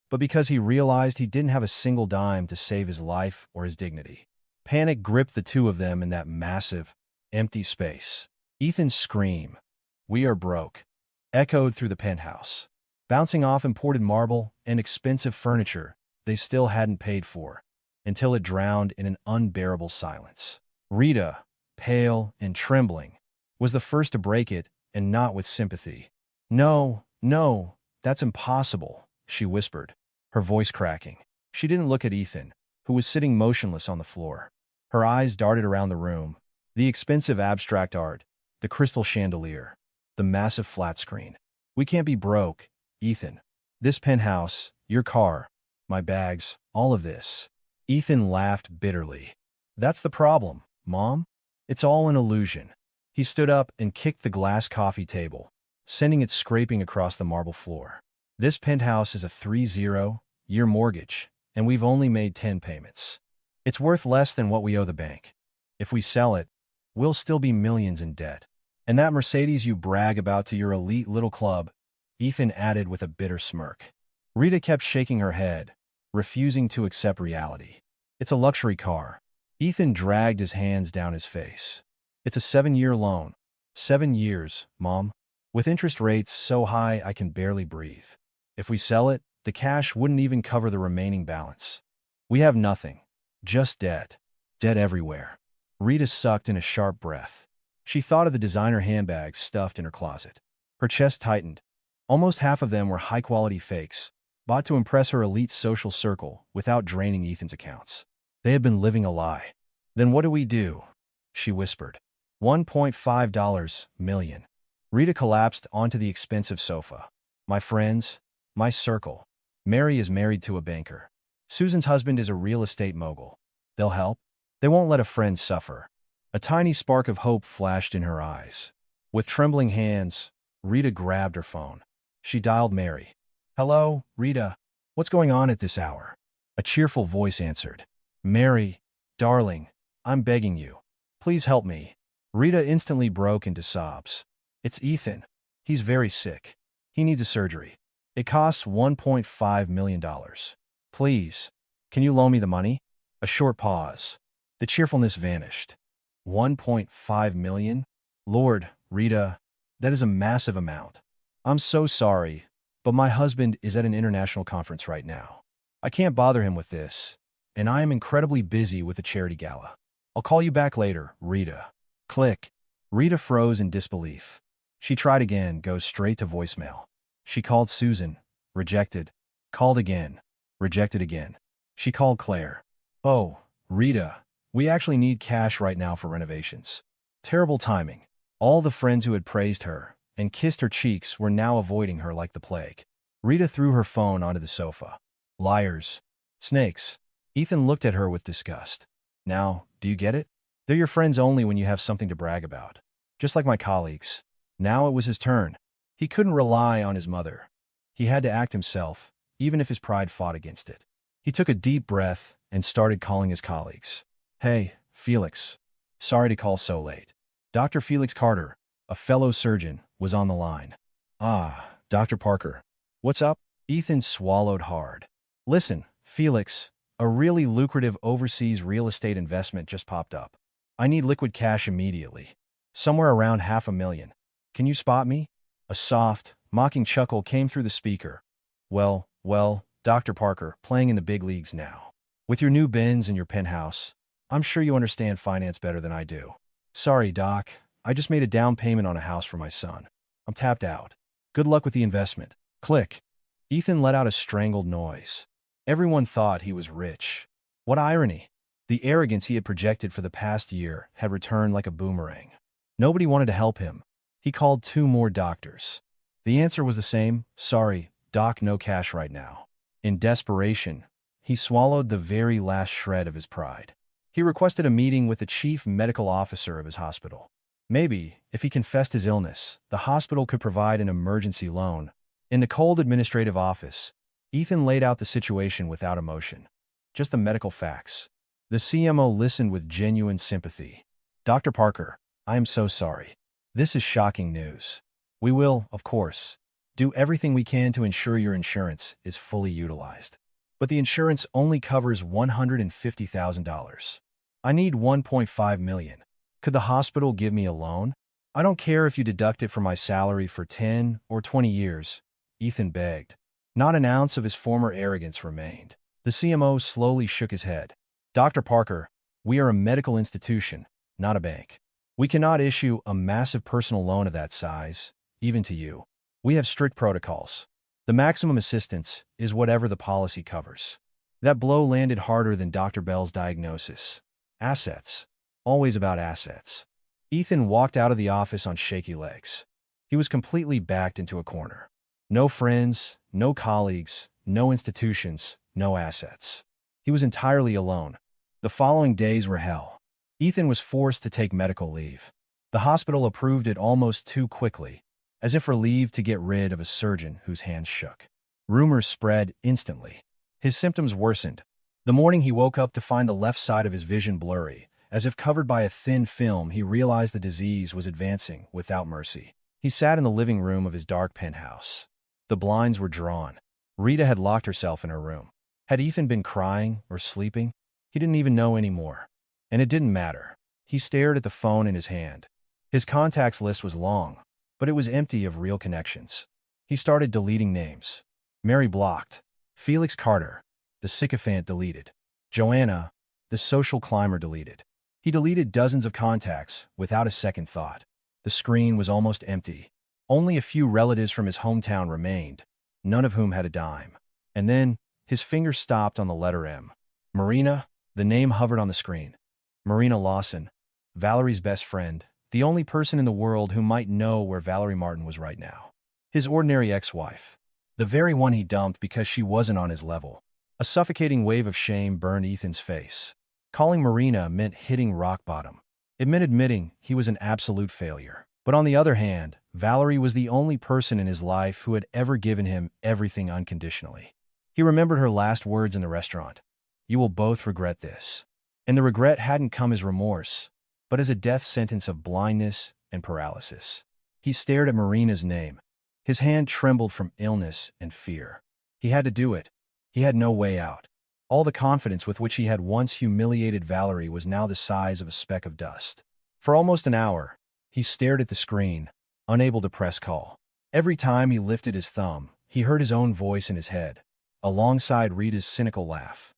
but because he realized he didn't have a single dime to save his life or his dignity. Panic gripped the two of them in that massive, empty space. Ethan's scream, "We are broke," echoed through the penthouse, bouncing off imported marble and expensive furniture they still hadn't paid for, until it drowned in an unbearable silence. Rita, pale and trembling, was the first to break it, and not with sympathy. "No, no, that's impossible," she whispered, her voice cracking. She didn't look at Ethan, who was sitting motionless on the floor. Her eyes darted around the room. The expensive abstract art, the crystal chandelier, the massive flat screen. "We can't be broke, Ethan. This penthouse, your car, my bags, all of this." Ethan laughed bitterly. "That's the problem, Mom. It's all an illusion." He stood up and kicked the glass coffee table, sending it scraping across the marble floor. This penthouse is a 30-year mortgage, and we've only made 10 payments. It's worth less than what we owe the bank. If we sell it, we'll still be millions in debt. And that Mercedes you brag about to your elite little club, Ethan added with a bitter smirk. Rita kept shaking her head, refusing to accept reality. It's a luxury car. Ethan dragged his hands down his face. It's a 7-year loan. 7 years, Mom. With interest rates so high I can barely breathe. If we sell it, the cash wouldn't even cover the remaining balance. We have nothing. Just debt. Debt everywhere. Rita sucked in a sharp breath. She thought of the designer handbags stuffed in her closet. Her chest tightened. Almost half of them were high-quality fakes, bought to impress her elite social circle without draining Ethan's accounts. They had been living a lie. Then what do we do? She whispered. $1.5 million. Rita collapsed onto the expensive sofa. My friends, my circle. Mary is married to a banker. Susan's husband is a real estate mogul. They'll help. They won't let a friend suffer. A tiny spark of hope flashed in her eyes. With trembling hands, Rita grabbed her phone. She dialed Mary. Hello, Rita. What's going on at this hour? A cheerful voice answered. Mary, darling, I'm begging you. Please help me. Rita instantly broke into sobs. It's Ethan. He's very sick. He needs a surgery. It costs $1.5 million. Please, can you loan me the money? A short pause. The cheerfulness vanished. $1.5 million? Lord, Rita, that is a massive amount. I'm so sorry, but my husband is at an international conference right now. I can't bother him with this, and I am incredibly busy with a charity gala. I'll call you back later, Rita. Click. Rita froze in disbelief. She tried again, goes straight to voicemail. She called Susan, rejected. Called again, rejected again. She called Claire. Oh, Rita, we actually need cash right now for renovations. Terrible timing. All the friends who had praised her and kissed her cheeks were now avoiding her like the plague. Rita threw her phone onto the sofa. Liars. Snakes. Ethan looked at her with disgust. Now, do you get it? They're your friends only when you have something to brag about. Just like my colleagues. Now it was his turn. He couldn't rely on his mother. He had to act himself, even if his pride fought against it. He took a deep breath and started calling his colleagues. Hey, Felix. Sorry to call so late. Dr. Felix Carter, a fellow surgeon, was on the line. Ah, Dr. Parker. What's up? Ethan swallowed hard. Listen, Felix, a really lucrative overseas real estate investment just popped up. I need liquid cash immediately. Somewhere around $500,000. Can you spot me? A soft, mocking chuckle came through the speaker. Well, Dr. Parker, playing in the big leagues now. With your new Benz and your penthouse, I'm sure you understand finance better than I do. Sorry, Doc. I just made a down payment on a house for my son. I'm tapped out. Good luck with the investment. Click. Ethan let out a strangled noise. Everyone thought he was rich. What irony. The arrogance he had projected for the past year had returned like a boomerang. Nobody wanted to help him. He called 2 more doctors. The answer was the same. Sorry, Doc, no cash right now. In desperation, he swallowed the very last shred of his pride. He requested a meeting with the chief medical officer of his hospital. Maybe, if he confessed his illness, the hospital could provide an emergency loan. In the cold administrative office, Ethan laid out the situation without emotion. Just the medical facts. The CMO listened with genuine sympathy. Dr. Parker, I am so sorry. This is shocking news. We will, of course, do everything we can to ensure your insurance is fully utilized. But the insurance only covers $150,000. I need $1.5 million. Could the hospital give me a loan? I don't care if you deduct it from my salary for 10 or 20 years, Ethan begged. Not an ounce of his former arrogance remained. The CMO slowly shook his head. Dr. Parker, we are a medical institution, not a bank. We cannot issue a massive personal loan of that size, even to you. We have strict protocols. The maximum assistance is whatever the policy covers. That blow landed harder than Dr. Bell's diagnosis. Assets. Always about assets. Ethan walked out of the office on shaky legs. He was completely backed into a corner. No friends, no colleagues, no institutions, no assets. He was entirely alone. The following days were hell. Ethan was forced to take medical leave. The hospital approved it almost too quickly. as if relieved to get rid of a surgeon whose hands shook. Rumors spread instantly. His symptoms worsened. The morning he woke up to find the left side of his vision blurry, as if covered by a thin film, he realized the disease was advancing without mercy. He sat in the living room of his dark penthouse. The blinds were drawn. Rita had locked herself in her room. Had Ethan been crying or sleeping? He didn't even know anymore. And it didn't matter. He stared at the phone in his hand. His contacts list was long, but it was empty of real connections. He started deleting names. Mary blocked. Felix Carter, the sycophant, deleted. Joanna, the social climber, deleted. He deleted dozens of contacts without a second thought. The screen was almost empty. Only a few relatives from his hometown remained, none of whom had a dime. And then, his finger stopped on the letter M. Marina, the name hovered on the screen. Marina Lawson, Valerie's best friend, the only person in the world who might know where Valerie Martin was right now. His ordinary ex-wife. The very one he dumped because she wasn't on his level. A suffocating wave of shame burned Ethan's face. Calling Marina meant hitting rock bottom. It meant admitting he was an absolute failure. But on the other hand, Valerie was the only person in his life who had ever given him everything unconditionally. He remembered her last words in the restaurant. "You will both regret this." And the regret hadn't come as remorse, but as a death sentence of blindness and paralysis. He stared at Marina's name. His hand trembled from illness and fear. He had to do it. He had no way out. All the confidence with which he had once humiliated Valerie was now the size of a speck of dust. For almost an hour, he stared at the screen, unable to press call. Every time he lifted his thumb, he heard his own voice in his head, alongside Rita's cynical laugh.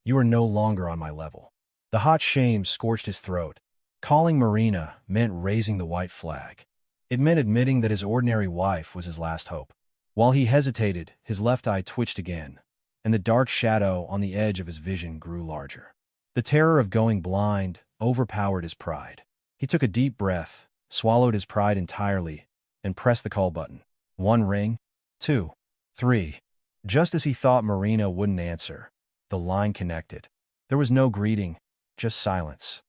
"You are no longer on my level." The hot shame scorched his throat. Calling Marina meant raising the white flag. It meant admitting that his ordinary wife was his last hope. While he hesitated, his left eye twitched again, and the dark shadow on the edge of his vision grew larger. The terror of going blind overpowered his pride. He took a deep breath, swallowed his pride entirely, and pressed the call button. 1 ring, 2, 3. Just as he thought Marina wouldn't answer, the line connected. There was no greeting, just silence.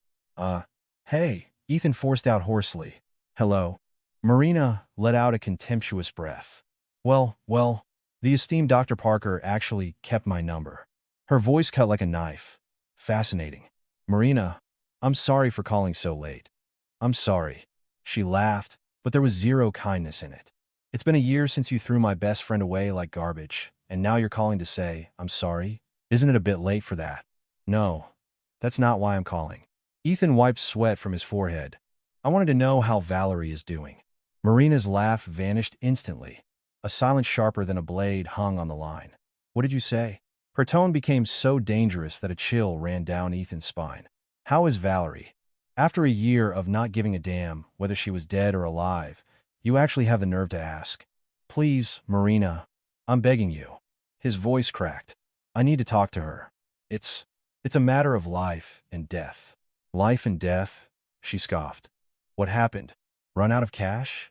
Hey, Ethan forced out hoarsely. "Hello." Marina let out a contemptuous breath. Well, the esteemed Dr. Parker actually kept my number." Her voice cut like a knife. "Fascinating. Marina, I'm sorry for calling so late." "I'm sorry." She laughed, but there was zero kindness in it. "It's been a year since you threw my best friend away like garbage, and now you're calling to say, I'm sorry? Isn't it a bit late for that?" "No, that's not why I'm calling." Ethan wiped sweat from his forehead. "I wanted to know how Valerie is doing." Marina's laugh vanished instantly. A silence sharper than a blade hung on the line. "What did you say?" Her tone became so dangerous that a chill ran down Ethan's spine. "How is Valerie? After a year of not giving a damn whether she was dead or alive, you actually have the nerve to ask." "Please, Marina, I'm begging you." His voice cracked. "I need to talk to her. It's a matter of life and death." "Life and death?" she scoffed. "What happened? Run out of cash?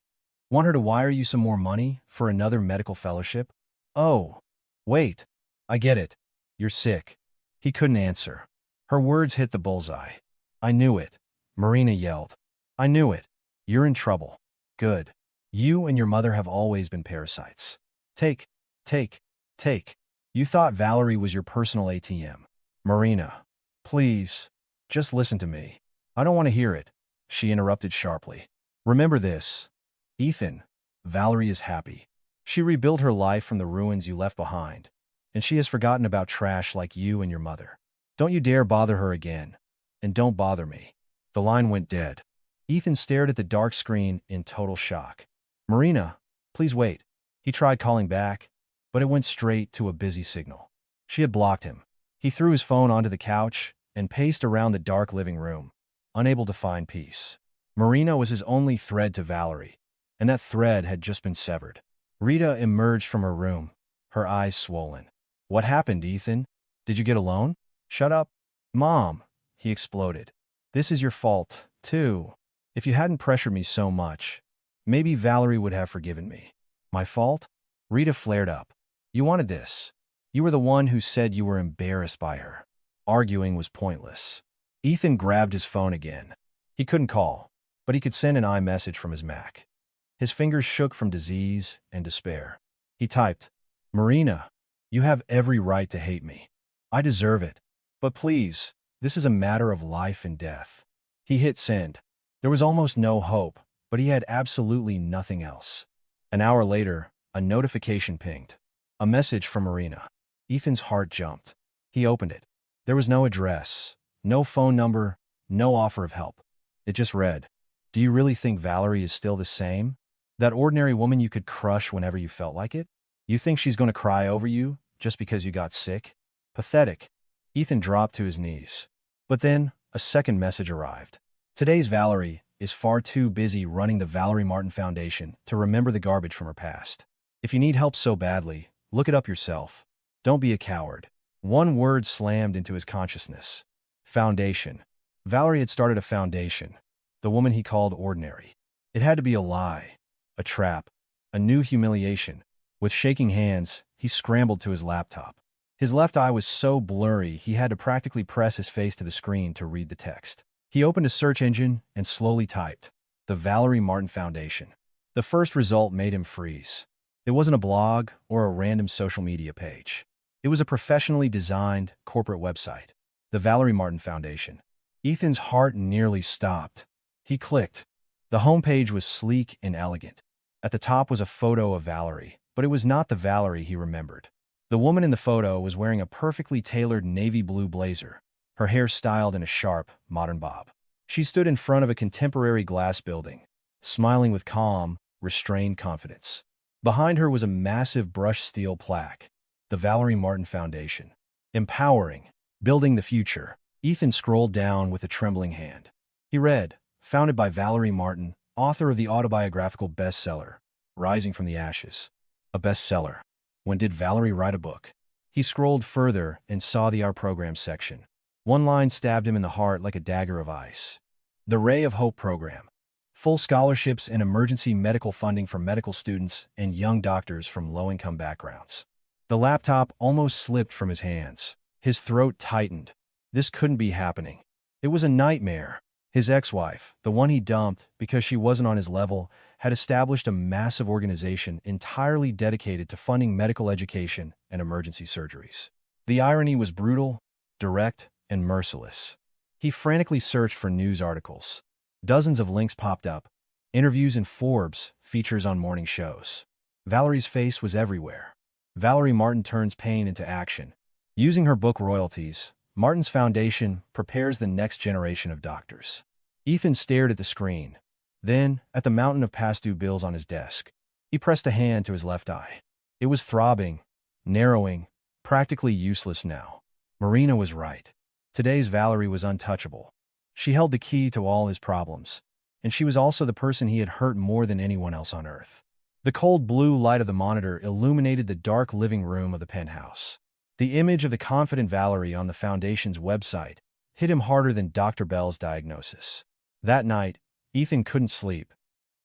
Want her to wire you some more money for another medical fellowship?" "Oh, wait. I get it. You're sick." He couldn't answer. Her words hit the bullseye. "I knew it," Marina yelled. "I knew it. You're in trouble." "Good. You and your mother have always been parasites. Take. You thought Valerie was your personal ATM." "Marina, please, just listen to me." "I don't want to hear it," she interrupted sharply. "Remember this. Ethan, Valerie is happy. She rebuilt her life from the ruins you left behind, and she has forgotten about trash like you and your mother. Don't you dare bother her again, and don't bother me." The line went dead. Ethan stared at the dark screen in total shock. "Marina, please wait." He tried calling back, but it went straight to a busy signal. She had blocked him. He threw his phone onto the couch and paced around the dark living room, unable to find peace. Marina was his only thread to Valerie, and that thread had just been severed. Rita emerged from her room, her eyes swollen. "What happened, Ethan? Did you get a loan?" "Shut up, Mom," he exploded. "This is your fault, too. If you hadn't pressured me so much, maybe Valerie would have forgiven me." "My fault?" Rita flared up. "You wanted this. You were the one who said you were embarrassed by her." Arguing was pointless. Ethan grabbed his phone again. He couldn't call, but he could send an iMessage from his Mac. His fingers shook from disease and despair. He typed, "Marina, you have every right to hate me. I deserve it. But please, this is a matter of life and death." He hit send. There was almost no hope, but he had absolutely nothing else. An hour later, a notification pinged. A message from Marina. Ethan's heart jumped. He opened it. There was no address, no phone number, no offer of help. It just read, "Do you really think Valerie is still the same? That ordinary woman you could crush whenever you felt like it? You think she's going to cry over you just because you got sick? Pathetic." Ethan dropped to his knees. But then, a second message arrived. "Today's Valerie is far too busy running the Valerie Martin Foundation to remember the garbage from her past. If you need help so badly, look it up yourself. Don't be a coward." One word slammed into his consciousness. Foundation. Valerie had started a foundation. The woman he called ordinary. It had to be a lie. A trap. A new humiliation. With shaking hands, he scrambled to his laptop. His left eye was so blurry he had to practically press his face to the screen to read the text. He opened a search engine and slowly typed, "The Valerie Martin Foundation." The first result made him freeze. It wasn't a blog or a random social media page. It was a professionally designed corporate website. The Valerie Martin Foundation. Ethan's heart nearly stopped. He clicked. The homepage was sleek and elegant. At the top was a photo of Valerie, but it was not the Valerie he remembered. The woman in the photo was wearing a perfectly tailored navy blue blazer, her hair styled in a sharp, modern bob. She stood in front of a contemporary glass building, smiling with calm, restrained confidence. Behind her was a massive brushed steel plaque, the Valerie Martin Foundation. Empowering, building the future. Ethan scrolled down with a trembling hand. He read, "Founded by Valerie Martin, author of the autobiographical bestseller, Rising from the Ashes." A bestseller. When did Valerie write a book? He scrolled further and saw the Our Program section. One line stabbed him in the heart like a dagger of ice. The Ray of Hope program. Full scholarships and emergency medical funding for medical students and young doctors from low-income backgrounds. The laptop almost slipped from his hands. His throat tightened. This couldn't be happening. It was a nightmare. His ex-wife, the one he dumped because she wasn't on his level, had established a massive organization entirely dedicated to funding medical education and emergency surgeries. The irony was brutal, direct, and merciless. He frantically searched for news articles. Dozens of links popped up. Interviews in Forbes, features on morning shows. Valerie's face was everywhere. Valerie Martin turns pain into action. Using her book royalties, Martin's Foundation prepares the next generation of doctors. Ethan stared at the screen, then at the mountain of past due bills on his desk. He pressed a hand to his left eye. It was throbbing, narrowing, practically useless now. Marina was right. Today's Valerie was untouchable. She held the key to all his problems, and she was also the person he had hurt more than anyone else on earth. The cold blue light of the monitor illuminated the dark living room of the penthouse. The image of the confident Valerie on the Foundation's website hit him harder than Dr. Bell's diagnosis. That night, Ethan couldn't sleep.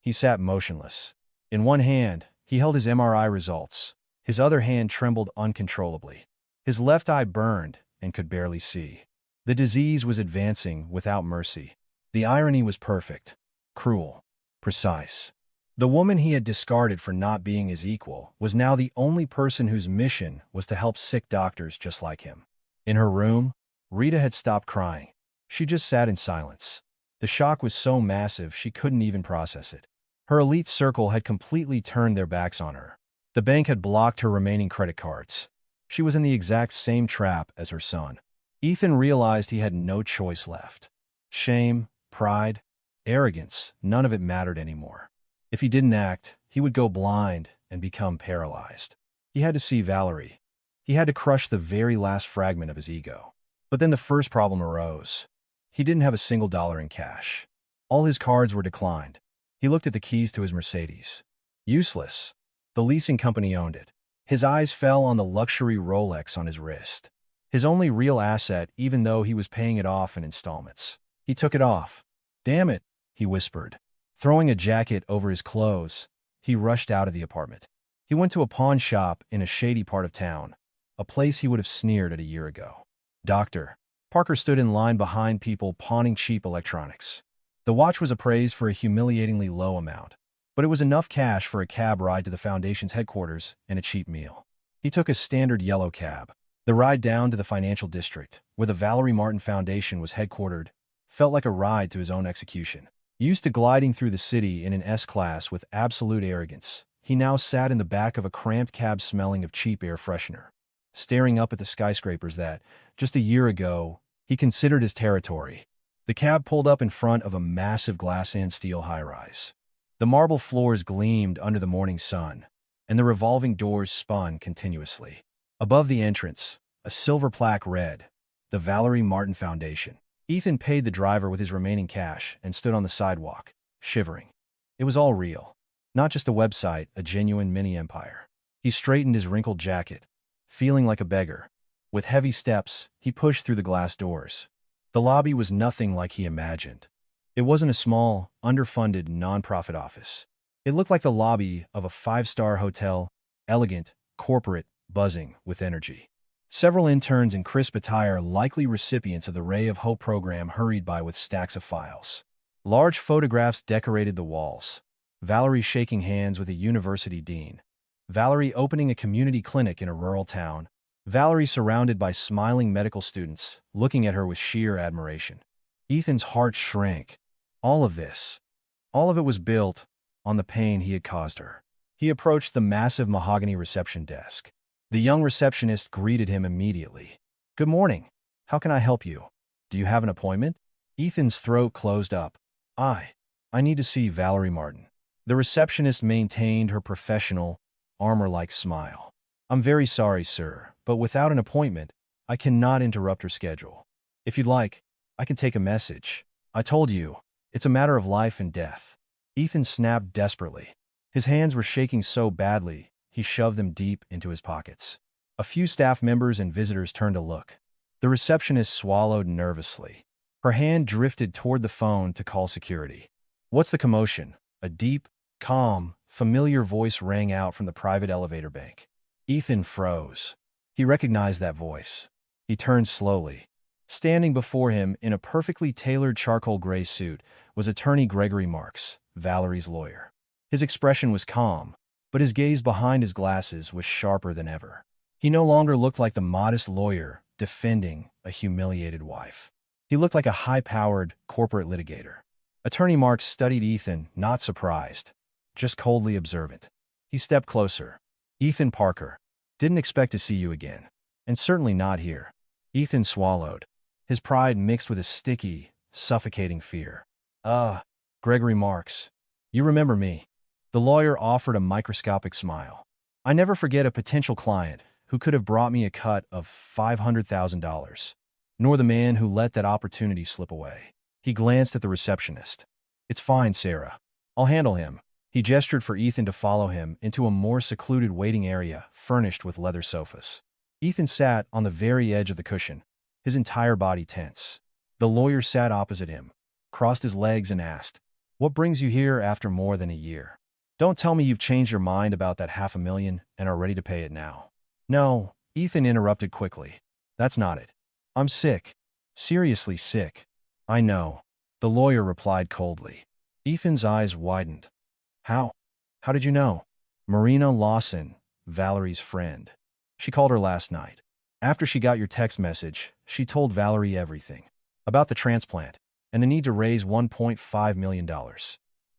He sat motionless. In one hand, he held his MRI results. His other hand trembled uncontrollably. His left eye burned and could barely see. The disease was advancing without mercy. The irony was perfect, cruel, precise. The woman he had discarded for not being his equal was now the only person whose mission was to help sick doctors just like him. In her room, Rita had stopped crying. She just sat in silence. The shock was so massive she couldn't even process it. Her elite circle had completely turned their backs on her. The bank had blocked her remaining credit cards. She was in the exact same trap as her son. Ethan realized he had no choice left. Shame, pride, arrogance, none of it mattered anymore. If he didn't act, he would go blind and become paralyzed. He had to see Valerie. He had to crush the very last fragment of his ego. But then the first problem arose. He didn't have a single dollar in cash. All his cards were declined. He looked at the keys to his Mercedes. Useless. The leasing company owned it. His eyes fell on the luxury Rolex on his wrist. His only real asset, even though he was paying it off in installments. He took it off. "Damn it," he whispered. Throwing a jacket over his clothes, he rushed out of the apartment. He went to a pawn shop in a shady part of town, a place he would have sneered at a year ago. Doctor. Parker stood in line behind people pawning cheap electronics. The watch was appraised for a humiliatingly low amount, but it was enough cash for a cab ride to the foundation's headquarters and a cheap meal. He took a standard yellow cab. The ride down to the financial district, where the Valerie Martin Foundation was headquartered, felt like a ride to his own execution. Used to gliding through the city in an S-Class with absolute arrogance, he now sat in the back of a cramped cab smelling of cheap air freshener, staring up at the skyscrapers that, just a year ago, he considered his territory. The cab pulled up in front of a massive glass and steel high-rise. The marble floors gleamed under the morning sun, and the revolving doors spun continuously. Above the entrance, a silver plaque read, "The Valerie Martin Foundation." Ethan paid the driver with his remaining cash and stood on the sidewalk, shivering. It was all real. Not just a website, a genuine mini-empire. He straightened his wrinkled jacket, feeling like a beggar. With heavy steps, he pushed through the glass doors. The lobby was nothing like he imagined. It wasn't a small, underfunded, nonprofit office. It looked like the lobby of a five-star hotel, elegant, corporate, buzzing with energy. Several interns in crisp attire, likely recipients of the Ray of Hope program, hurried by with stacks of files. Large photographs decorated the walls. Valerie shaking hands with a university dean. Valerie opening a community clinic in a rural town. Valerie surrounded by smiling medical students, looking at her with sheer admiration. Ethan's heart shrank. All of it was built on the pain he had caused her. He approached the massive mahogany reception desk. The young receptionist greeted him immediately. "Good morning. How can I help you? Do you have an appointment?" Ethan's throat closed up. I need to see Valerie Martin." The receptionist maintained her professional, armor-like smile. "I'm very sorry, sir, but without an appointment, I cannot interrupt her schedule. If you'd like, I can take a message. I told you, it's a matter of life and death." Ethan snapped desperately. His hands were shaking so badly, he shoved them deep into his pockets. A few staff members and visitors turned to look. The receptionist swallowed nervously. Her hand drifted toward the phone to call security. "What's the commotion?" A deep, calm, familiar voice rang out from the private elevator bank. Ethan froze. He recognized that voice. He turned slowly. Standing before him in a perfectly tailored charcoal gray suit was attorney Gregory Marks, Valerie's lawyer. His expression was calm, but his gaze behind his glasses was sharper than ever. He no longer looked like the modest lawyer defending a humiliated wife. He looked like a high-powered corporate litigator. Attorney Marks studied Ethan, not surprised, just coldly observant. He stepped closer. "Ethan Parker, didn't expect to see you again. And certainly not here." Ethan swallowed, his pride mixed with a sticky, suffocating fear. Gregory Marks. You remember me." The lawyer offered a microscopic smile. "I never forget a potential client who could have brought me a cut of $500,000, nor the man who let that opportunity slip away." He glanced at the receptionist. "It's fine, Sarah. I'll handle him." He gestured for Ethan to follow him into a more secluded waiting area furnished with leather sofas. Ethan sat on the very edge of the cushion, his entire body tense. The lawyer sat opposite him, crossed his legs and asked, "What brings you here after more than a year? Don't tell me you've changed your mind about that $500,000 and are ready to pay it now." "No," Ethan interrupted quickly. "That's not it. I'm sick. Seriously sick." "I know," the lawyer replied coldly. Ethan's eyes widened. How did you know?" "Marina Lawson, Valerie's friend. She called her last night. After she got your text message, she told Valerie everything. About the transplant, and the need to raise $1.5 million.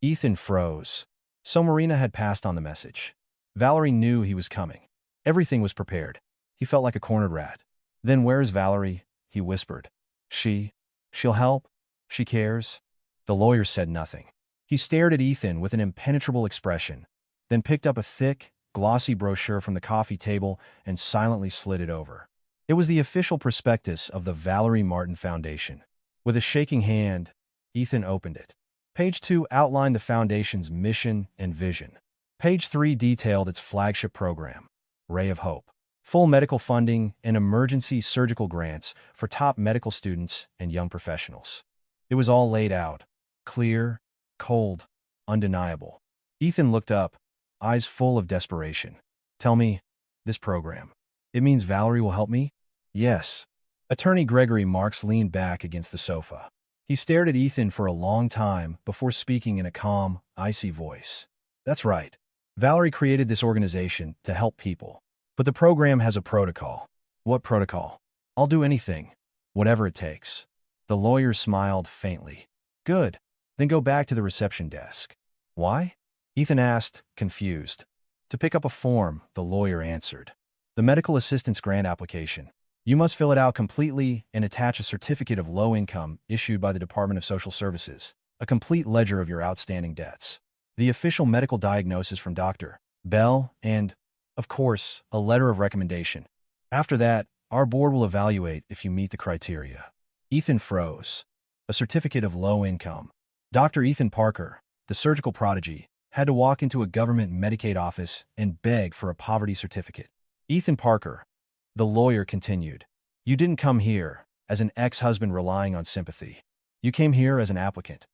Ethan froze. So Marina had passed on the message. Valerie knew he was coming. Everything was prepared. He felt like a cornered rat. "Then where's Valerie?" he whispered. She'll help? She cares?" The lawyer said nothing. He stared at Ethan with an impenetrable expression, then picked up a thick, glossy brochure from the coffee table and silently slid it over. It was the official prospectus of the Valerie Martin Foundation. With a shaking hand, Ethan opened it. Page 2 outlined the foundation's mission and vision. Page 3 detailed its flagship program, Ray of Hope. Full medical funding and emergency surgical grants for top medical students and young professionals. It was all laid out. Clear, cold, undeniable. Ethan looked up, eyes full of desperation. "Tell me, this program, it means Valerie will help me?" "Yes." Attorney Gregory Marks leaned back against the sofa. He stared at Ethan for a long time before speaking in a calm, icy voice. That's right. Valerie created this organization to help people. But the program has a protocol. What protocol? I'll do anything. Whatever it takes. The lawyer smiled faintly. Good. Then go back to the reception desk. Why? Ethan asked, confused. To pick up a form, the lawyer answered. The medical assistance grant application. You must fill it out completely and attach a certificate of low income issued by the Department of Social Services, a complete ledger of your outstanding debts, the official medical diagnosis from Dr. Bell, and, of course, a letter of recommendation. After that, our board will evaluate if you meet the criteria. Ethan froze. A certificate of low income. Dr. Ethan Parker, the surgical prodigy, had to walk into a government Medicaid office and beg for a poverty certificate. Ethan Parker, the lawyer continued, you didn't come here as an ex-husband relying on sympathy. You came here as an applicant,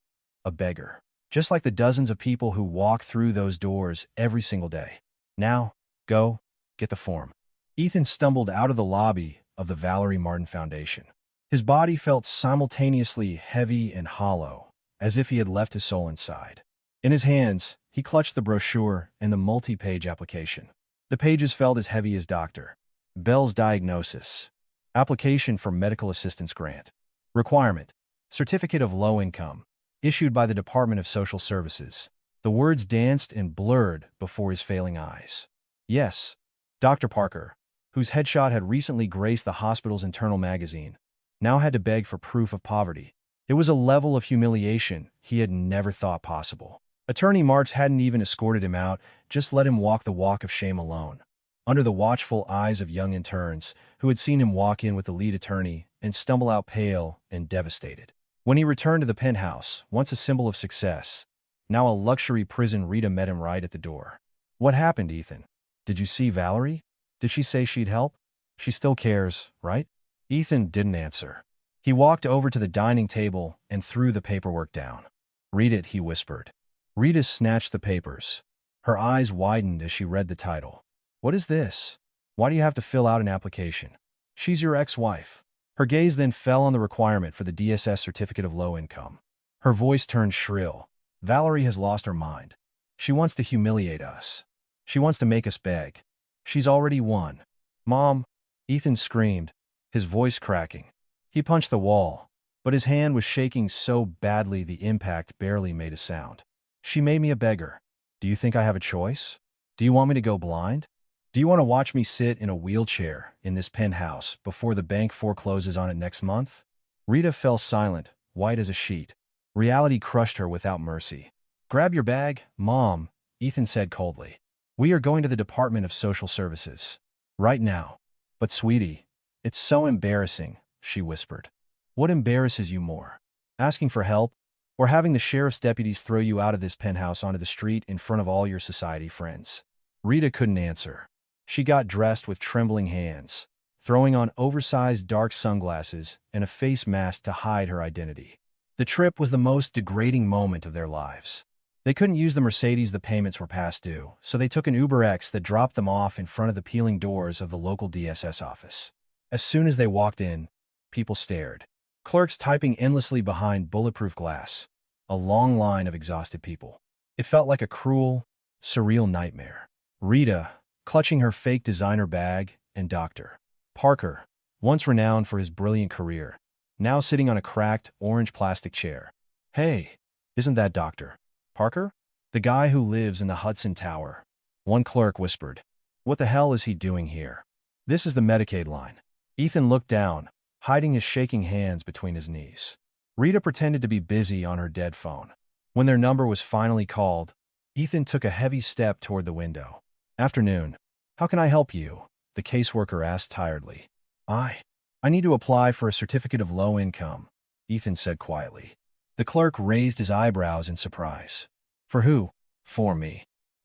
a beggar, just like the dozens of people who walk through those doors every single day. Now, go, get the form. Ethan stumbled out of the lobby of the Valerie Martin Foundation. His body felt simultaneously heavy and hollow, as if he had left his soul inside. In his hands, he clutched the brochure and the multi-page application. The pages felt as heavy as Dr. Bell's diagnosis. Application for medical assistance grant. Requirement. Certificate of low income. Issued by the Department of Social Services. The words danced and blurred before his failing eyes. Yes, Dr. Parker, whose headshot had recently graced the hospital's internal magazine, now had to beg for proof of poverty. It was a level of humiliation he had never thought possible. Attorney Marks hadn't even escorted him out, just let him walk the walk of shame alone, under the watchful eyes of young interns who had seen him walk in with the lead attorney and stumble out pale and devastated. When he returned to the penthouse, once a symbol of success, now a luxury prison, Rita met him right at the door. What happened, Ethan? Did you see Valerie? Did she say she'd help? She still cares, right? Ethan didn't answer. He walked over to the dining table and threw the paperwork down. Read it, he whispered. Rita snatched the papers. Her eyes widened as she read the title. What is this? Why do you have to fill out an application? She's your ex-wife. Her gaze then fell on the requirement for the DSS certificate of low income. Her voice turned shrill. Valerie has lost her mind. She wants to humiliate us. She wants to make us beg. She's already won. Mom, Ethan screamed, his voice cracking. He punched the wall, but his hand was shaking so badly the impact barely made a sound. She made me a beggar. Do you think I have a choice? Do you want me to go blind? Do you want to watch me sit in a wheelchair in this penthouse before the bank forecloses on it next month? Rita fell silent, white as a sheet. Reality crushed her without mercy. Grab your bag, Mom, Ethan said coldly. We are going to the Department of Social Services. Right now. But sweetie, it's so embarrassing, she whispered. What embarrasses you more? Asking for help? Or having the sheriff's deputies throw you out of this penthouse onto the street in front of all your society friends? Rita couldn't answer. She got dressed with trembling hands, throwing on oversized dark sunglasses and a face mask to hide her identity. The trip was the most degrading moment of their lives. They couldn't use the Mercedes the payments were past due, so they took an Uber X that dropped them off in front of the peeling doors of the local DSS office. As soon as they walked in, people stared. Clerks typing endlessly behind bulletproof glass. A long line of exhausted people. It felt like a cruel, surreal nightmare. Rita, clutching her fake designer bag, and Dr. Parker, once renowned for his brilliant career, now sitting on a cracked, orange plastic chair. Hey, isn't that Dr. Parker? The guy who lives in the Hudson Tower. One clerk whispered. What the hell is he doing here? This is the Medicaid line. Ethan looked down, hiding his shaking hands between his knees. Rita pretended to be busy on her dead phone. When their number was finally called, Ethan took a heavy step toward the window. Afternoon. How can I help you? The caseworker asked tiredly. I need to apply for a certificate of low income, Ethan said quietly. The clerk raised his eyebrows in surprise. For who? For me.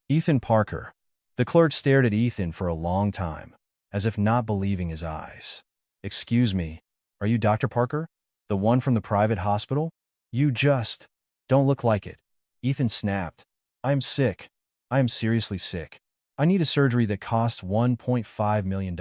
Ethan Parker. The clerk stared at Ethan for a long time, as if not believing his eyes. Excuse me, are you Dr. Parker? The one from the private hospital? You just don't look like it. Ethan snapped. I am sick. I am seriously sick. I need a surgery that costs $1.5 million.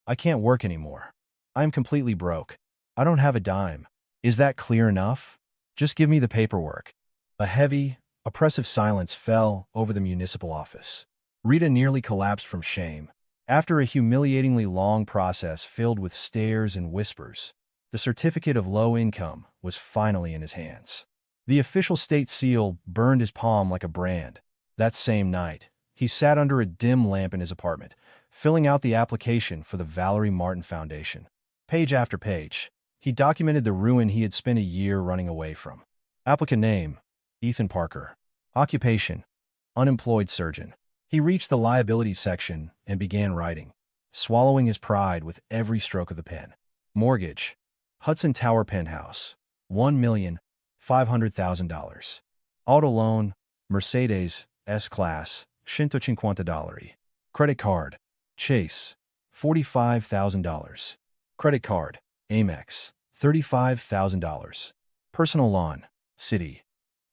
I can't work anymore. I am completely broke. I don't have a dime. Is that clear enough? Just give me the paperwork. A heavy, Oppressive silence fell over the municipal office. Rita nearly collapsed from shame. After a humiliatingly long process filled with stares and whispers, the certificate of low income was finally in his hands. The official state seal burned his palm like a brand. That same night, he sat under a dim lamp in his apartment, filling out the application for the Valerie Martin Foundation. Page after page, he documented the ruin he had spent a year running away from. Applicant name: Ethan Parker. Occupation: unemployed surgeon. He reached the liabilities section and began writing, swallowing his pride with every stroke of the pen. Mortgage: Hudson Tower penthouse, $1,500,000. Auto loan: Mercedes S-Class, $150. Credit card: Chase, $45,000. Credit card: Amex, $35,000. Personal loan: Citi,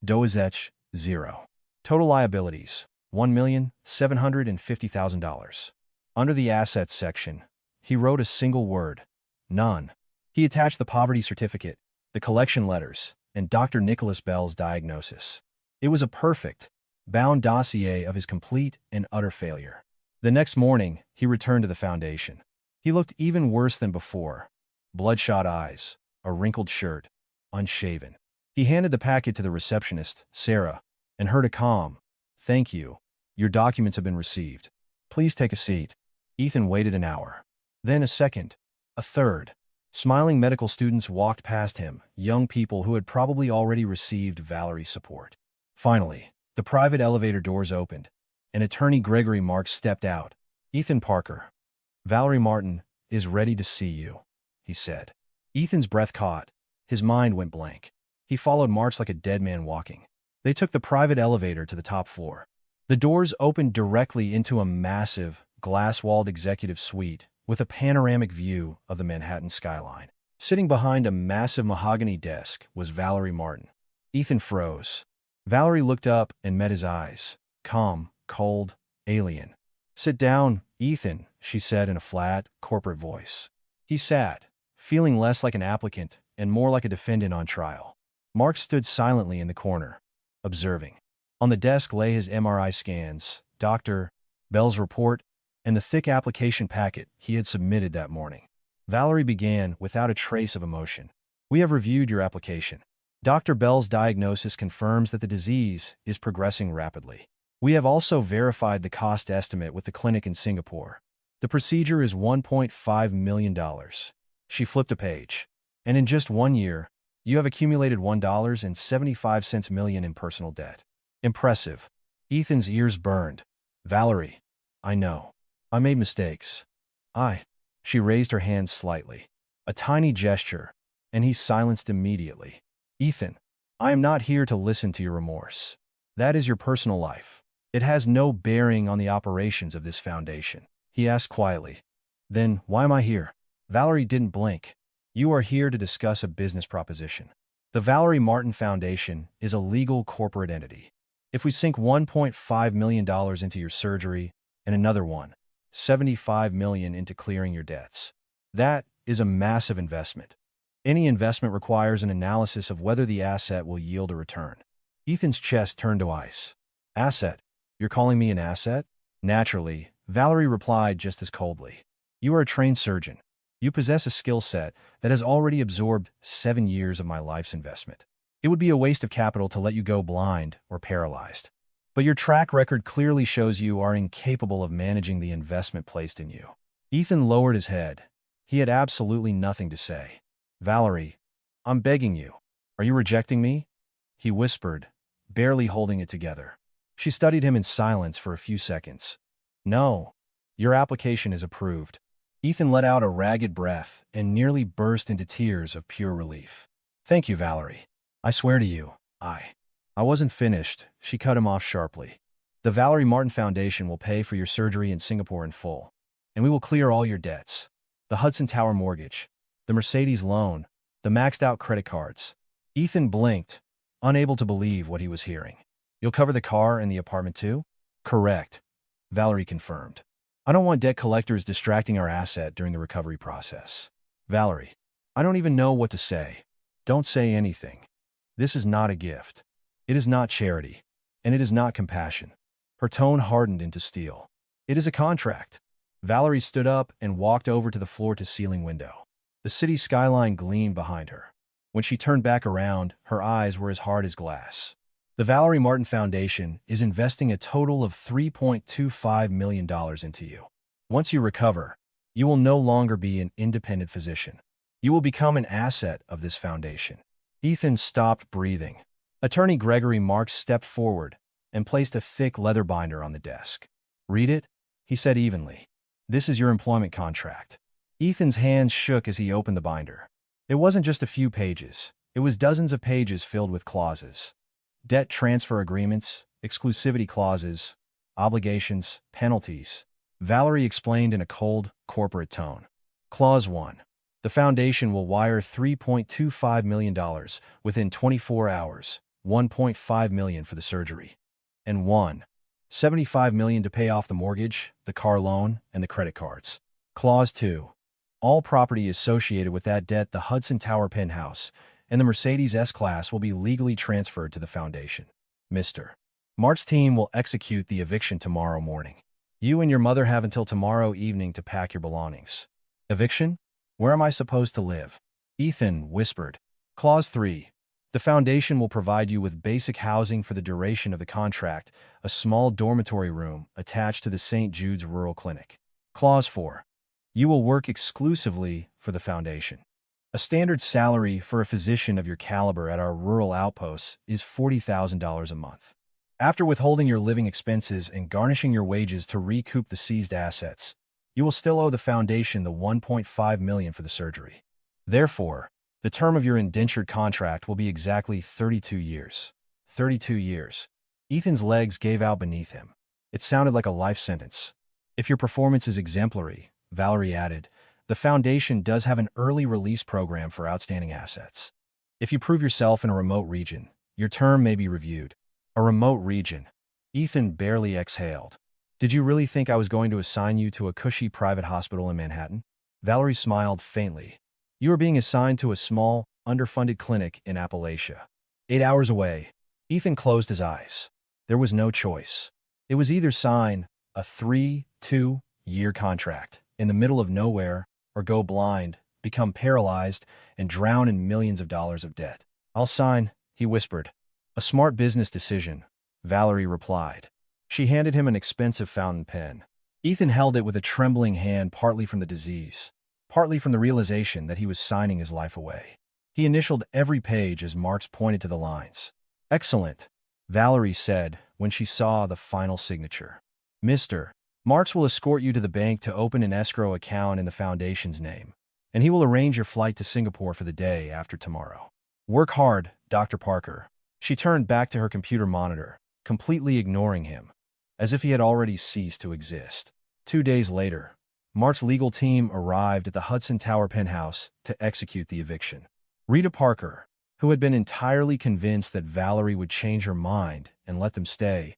Doizech, 0. Total liabilities: $1,750,000. Under the assets section, he wrote a single word: none. He attached the poverty certificate, the collection letters, and Dr. Nicholas Bell's diagnosis. It was a perfect, bound dossier of his complete and utter failure. The next morning, he returned to the foundation. He looked even worse than before: bloodshot eyes, a wrinkled shirt, unshaven. He handed the packet to the receptionist, Sarah, and heard a calm, "Thank you. Your documents have been received. Please take a seat." Ethan waited an hour. Then a second. A third. Smiling medical students walked past him, young people who had probably already received Valerie's support. Finally, the private elevator doors opened, and attorney Gregory Marks stepped out. "Ethan Parker, Valerie Martin is ready to see you," he said. Ethan's breath caught. His mind went blank. He followed Marks like a dead man walking. They took the private elevator to the top floor. The doors opened directly into a massive, glass-walled executive suite with a panoramic view of the Manhattan skyline. Sitting behind a massive mahogany desk was Valerie Martin. Ethan froze. Valerie looked up and met his eyes. Calm, cold, alien. "Sit down, Ethan," she said in a flat, corporate voice. He sat, feeling less like an applicant and more like a defendant on trial. Mark stood silently in the corner, observing. On the desk lay his MRI scans, Dr. Bell's report, and the thick application packet he had submitted that morning. Valerie began without a trace of emotion. "We have reviewed your application. Dr. Bell's diagnosis confirms that the disease is progressing rapidly. We have also verified the cost estimate with the clinic in Singapore. The procedure is $1.5 million. She flipped a page. "And in just 1 year, you have accumulated $1.75 million in personal debt." Impressive. Ethan's ears burned. "Valerie, I know. I made mistakes. She raised her hand slightly. A tiny gesture, and he silenced immediately. "Ethan, I am not here to listen to your remorse. That is your personal life. It has no bearing on the operations of this foundation." He asked quietly. "Then why am I here?" Valerie didn't blink. "You are here to discuss a business proposition. The Valerie Martin Foundation is a legal corporate entity. If we sink $1.5 million into your surgery and another $75 million into clearing your debts, that is a massive investment. Any investment requires an analysis of whether the asset will yield a return." Ethan's chest turned to ice. "Asset? You're calling me an asset?" "Naturally," Valerie replied just as coldly. "You are a trained surgeon. You possess a skill set that has already absorbed 7 years of my life's investment. It would be a waste of capital to let you go blind or paralyzed. But your track record clearly shows you are incapable of managing the investment placed in you." Ethan lowered his head. He had absolutely nothing to say. "Valerie, I'm begging you. Are you rejecting me?" he whispered, barely holding it together. She studied him in silence for a few seconds. "No. Your application is approved." Ethan let out a ragged breath and nearly burst into tears of pure relief. "Thank you, Valerie. I swear to you, I wasn't finished," she cut him off sharply. "The Valerie Martin Foundation will pay for your surgery in Singapore in full, and we will clear all your debts. The Hudson Tower mortgage, the Mercedes loan, the maxed-out credit cards." Ethan blinked, unable to believe what he was hearing. "You'll cover the car and the apartment too?" "Correct," Valerie confirmed. "I don't want debt collectors distracting our asset during the recovery process." "Valerie, I don't even know what to say." "Don't say anything. This is not a gift. It is not charity. And it is not compassion. Her tone hardened into steel. It is a contract. Valerie stood up and walked over to the floor-to-ceiling window. The city skyline gleamed behind her. When she turned back around, her eyes were as hard as glass. The Valerie Martin Foundation is investing a total of $3.25 million into you. Once you recover, you will no longer be an independent physician. You will become an asset of this foundation. Ethan stopped breathing. Attorney Gregory Marks stepped forward and placed a thick leather binder on the desk. "Read it," he said evenly. "This is your employment contract." Ethan's hands shook as he opened the binder. It wasn't just a few pages. It was dozens of pages filled with clauses. Debt transfer agreements, exclusivity clauses, obligations, penalties. Valerie explained in a cold, corporate tone. Clause 1. The foundation will wire $3.25 million within 24 hours, $1.5 million for the surgery, and $75 million to pay off the mortgage, the car loan, and the credit cards. Clause 2. All property associated with that debt, the Hudson Tower penthouse, and the Mercedes S-Class will be legally transferred to the foundation. Mr. Mart's team will execute the eviction tomorrow morning. You and your mother have until tomorrow evening to pack your belongings. Eviction? Where am I supposed to live? Ethan whispered. Clause 3. The foundation will provide you with basic housing for the duration of the contract, a small dormitory room attached to the St. Jude's Rural Clinic. Clause 4. You will work exclusively for the foundation. A standard salary for a physician of your caliber at our rural outposts is $40,000 a month. After withholding your living expenses and garnishing your wages to recoup the seized assets, you will still owe the foundation the $1.5 million for the surgery. Therefore, the term of your indentured contract will be exactly 32 years. 32 years. Ethan's legs gave out beneath him. It sounded like a life sentence. If your performance is exemplary, Valerie added, the foundation does have an early release program for outstanding assets. If you prove yourself in a remote region, your term may be reviewed. A remote region. Ethan barely exhaled. Did you really think I was going to assign you to a cushy private hospital in Manhattan? Valerie smiled faintly. You are being assigned to a small, underfunded clinic in Appalachia. 8 hours away. Ethan closed his eyes. There was no choice. It was either sign a 3-2-year contract in the middle of nowhere, or go blind, become paralyzed, and drown in millions of dollars of debt. I'll sign, he whispered. A smart business decision, Valerie replied. She handed him an expensive fountain pen. Ethan held it with a trembling hand, partly from the disease, partly from the realization that he was signing his life away. He initialed every page as Marks pointed to the lines. Excellent, Valerie said when she saw the final signature. Mr. Marks will escort you to the bank to open an escrow account in the foundation's name, and he will arrange your flight to Singapore for the day after tomorrow. Work hard, Dr. Parker. She turned back to her computer monitor, completely ignoring him, as if he had already ceased to exist. 2 days later, Mark's legal team arrived at the Hudson Tower penthouse to execute the eviction. Rita Parker, who had been entirely convinced that Valerie would change her mind and let them stay,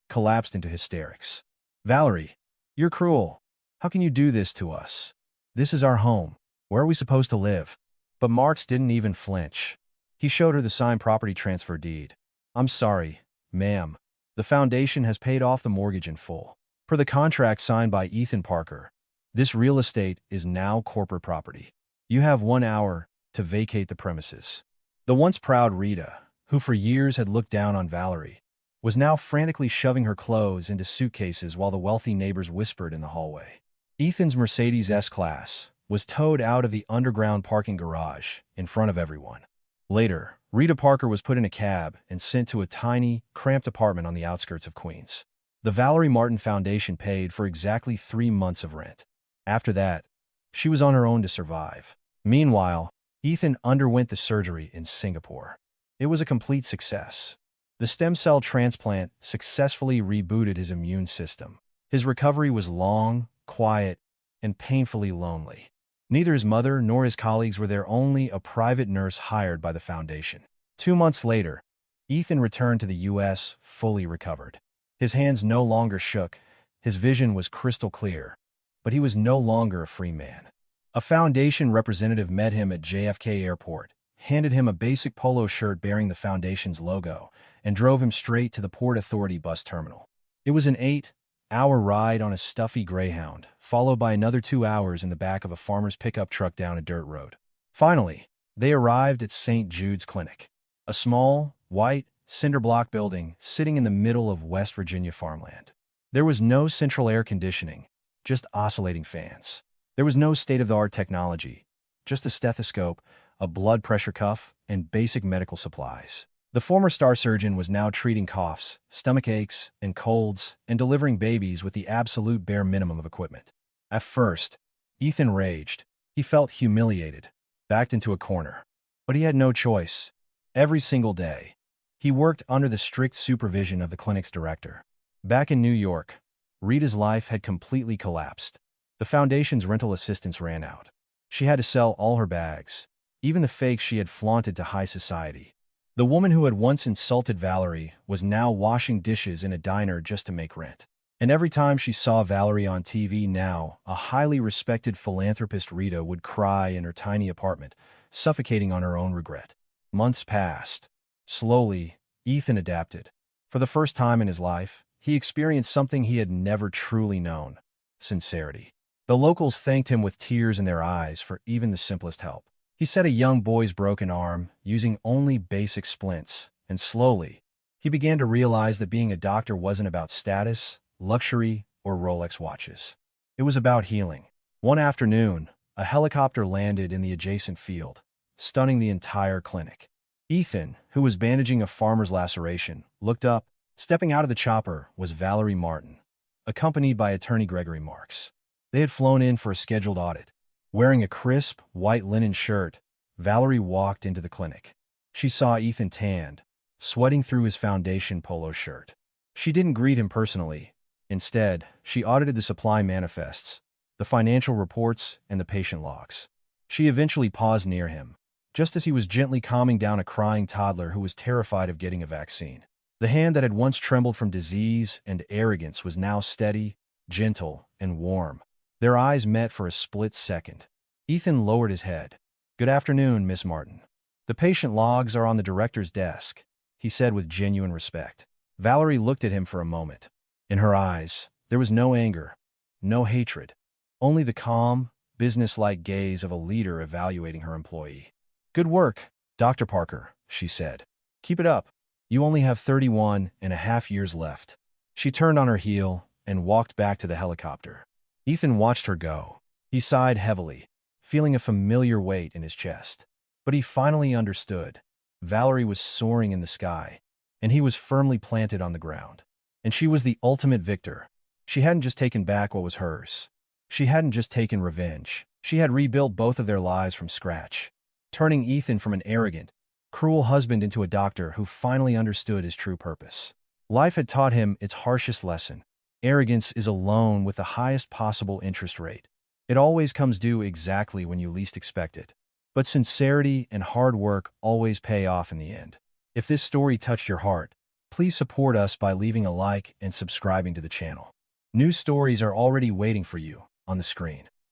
collapsed into hysterics. Valerie, you're cruel. How can you do this to us? This is our home. Where are we supposed to live? But Marks didn't even flinch. He showed her the signed property transfer deed. I'm sorry, ma'am. The foundation has paid off the mortgage in full. Per the contract signed by Ethan Parker, this real estate is now corporate property. You have 1 hour to vacate the premises. The once proud Rita, who for years had looked down on Valerie, was now frantically shoving her clothes into suitcases while the wealthy neighbors whispered in the hallway. Ethan's Mercedes S-Class was towed out of the underground parking garage in front of everyone. Later, Rita Parker was put in a cab and sent to a tiny, cramped apartment on the outskirts of Queens. The Valerie Martin Foundation paid for exactly 3 months of rent. After that, she was on her own to survive. Meanwhile, Ethan underwent the surgery in Singapore. It was a complete success. The stem cell transplant successfully rebooted his immune system. His recovery was long, quiet, and painfully lonely. Neither his mother nor his colleagues were there, only a private nurse hired by the foundation. 2 months later, Ethan returned to the U.S. fully recovered. His hands no longer shook, his vision was crystal clear, but he was no longer a free man. A foundation representative met him at JFK Airport, handed him a basic polo shirt bearing the foundation's logo, and drove him straight to the Port Authority bus terminal. It was an 8-hour ride on a stuffy Greyhound, followed by another 2 hours in the back of a farmer's pickup truck down a dirt road. Finally, they arrived at St. Jude's Clinic, a small, white, cinder-block building sitting in the middle of West Virginia farmland. There was no central air conditioning, just oscillating fans. There was no state-of-the-art technology, just a stethoscope, a blood pressure cuff, and basic medical supplies. The former star surgeon was now treating coughs, stomach aches, and colds, and delivering babies with the absolute bare minimum of equipment. At first, Ethan raged. He felt humiliated, backed into a corner. But he had no choice. Every single day, he worked under the strict supervision of the clinic's director. Back in New York, Rita's life had completely collapsed. The foundation's rental assistance ran out. She had to sell all her bags, even the fakes she had flaunted to high society. The woman who had once insulted Valerie was now washing dishes in a diner just to make rent. And every time she saw Valerie on TV now, a highly respected philanthropist, Rita would cry in her tiny apartment, suffocating on her own regret. Months passed. Slowly, Ethan adapted. For the first time in his life, he experienced something he had never truly known: sincerity. The locals thanked him with tears in their eyes for even the simplest help. He set a young boy's broken arm, using only basic splints, and slowly, he began to realize that being a doctor wasn't about status, luxury, or Rolex watches. It was about healing. One afternoon, a helicopter landed in the adjacent field, stunning the entire clinic. Ethan, who was bandaging a farmer's laceration, looked up. Stepping out of the chopper was Valerie Martin, accompanied by attorney Gregory Marks. They had flown in for a scheduled audit. Wearing a crisp, white linen shirt, Valerie walked into the clinic. She saw Ethan tanned, sweating through his foundation polo shirt. She didn't greet him personally. Instead, she audited the supply manifests, the financial reports, and the patient logs. She eventually paused near him, just as he was gently calming down a crying toddler who was terrified of getting a vaccine. The hand that had once trembled from disease and arrogance was now steady, gentle, and warm. Their eyes met for a split second. Ethan lowered his head. "Good afternoon, Miss Martin. The patient logs are on the director's desk," he said with genuine respect. Valerie looked at him for a moment. In her eyes, there was no anger, no hatred, only the calm, businesslike gaze of a leader evaluating her employee. "Good work, Dr. Parker," she said. "Keep it up. You only have 31.5 years left." She turned on her heel and walked back to the helicopter. Ethan watched her go. He sighed heavily, feeling a familiar weight in his chest. But he finally understood. Valerie was soaring in the sky, and he was firmly planted on the ground. And she was the ultimate victor. She hadn't just taken back what was hers. She hadn't just taken revenge. She had rebuilt both of their lives from scratch, turning Ethan from an arrogant, cruel husband into a doctor who finally understood his true purpose. Life had taught him its harshest lesson. Arrogance is a loan with the highest possible interest rate. It always comes due exactly when you least expect it. But sincerity and hard work always pay off in the end. If this story touched your heart, please support us by leaving a like and subscribing to the channel. New stories are already waiting for you on the screen.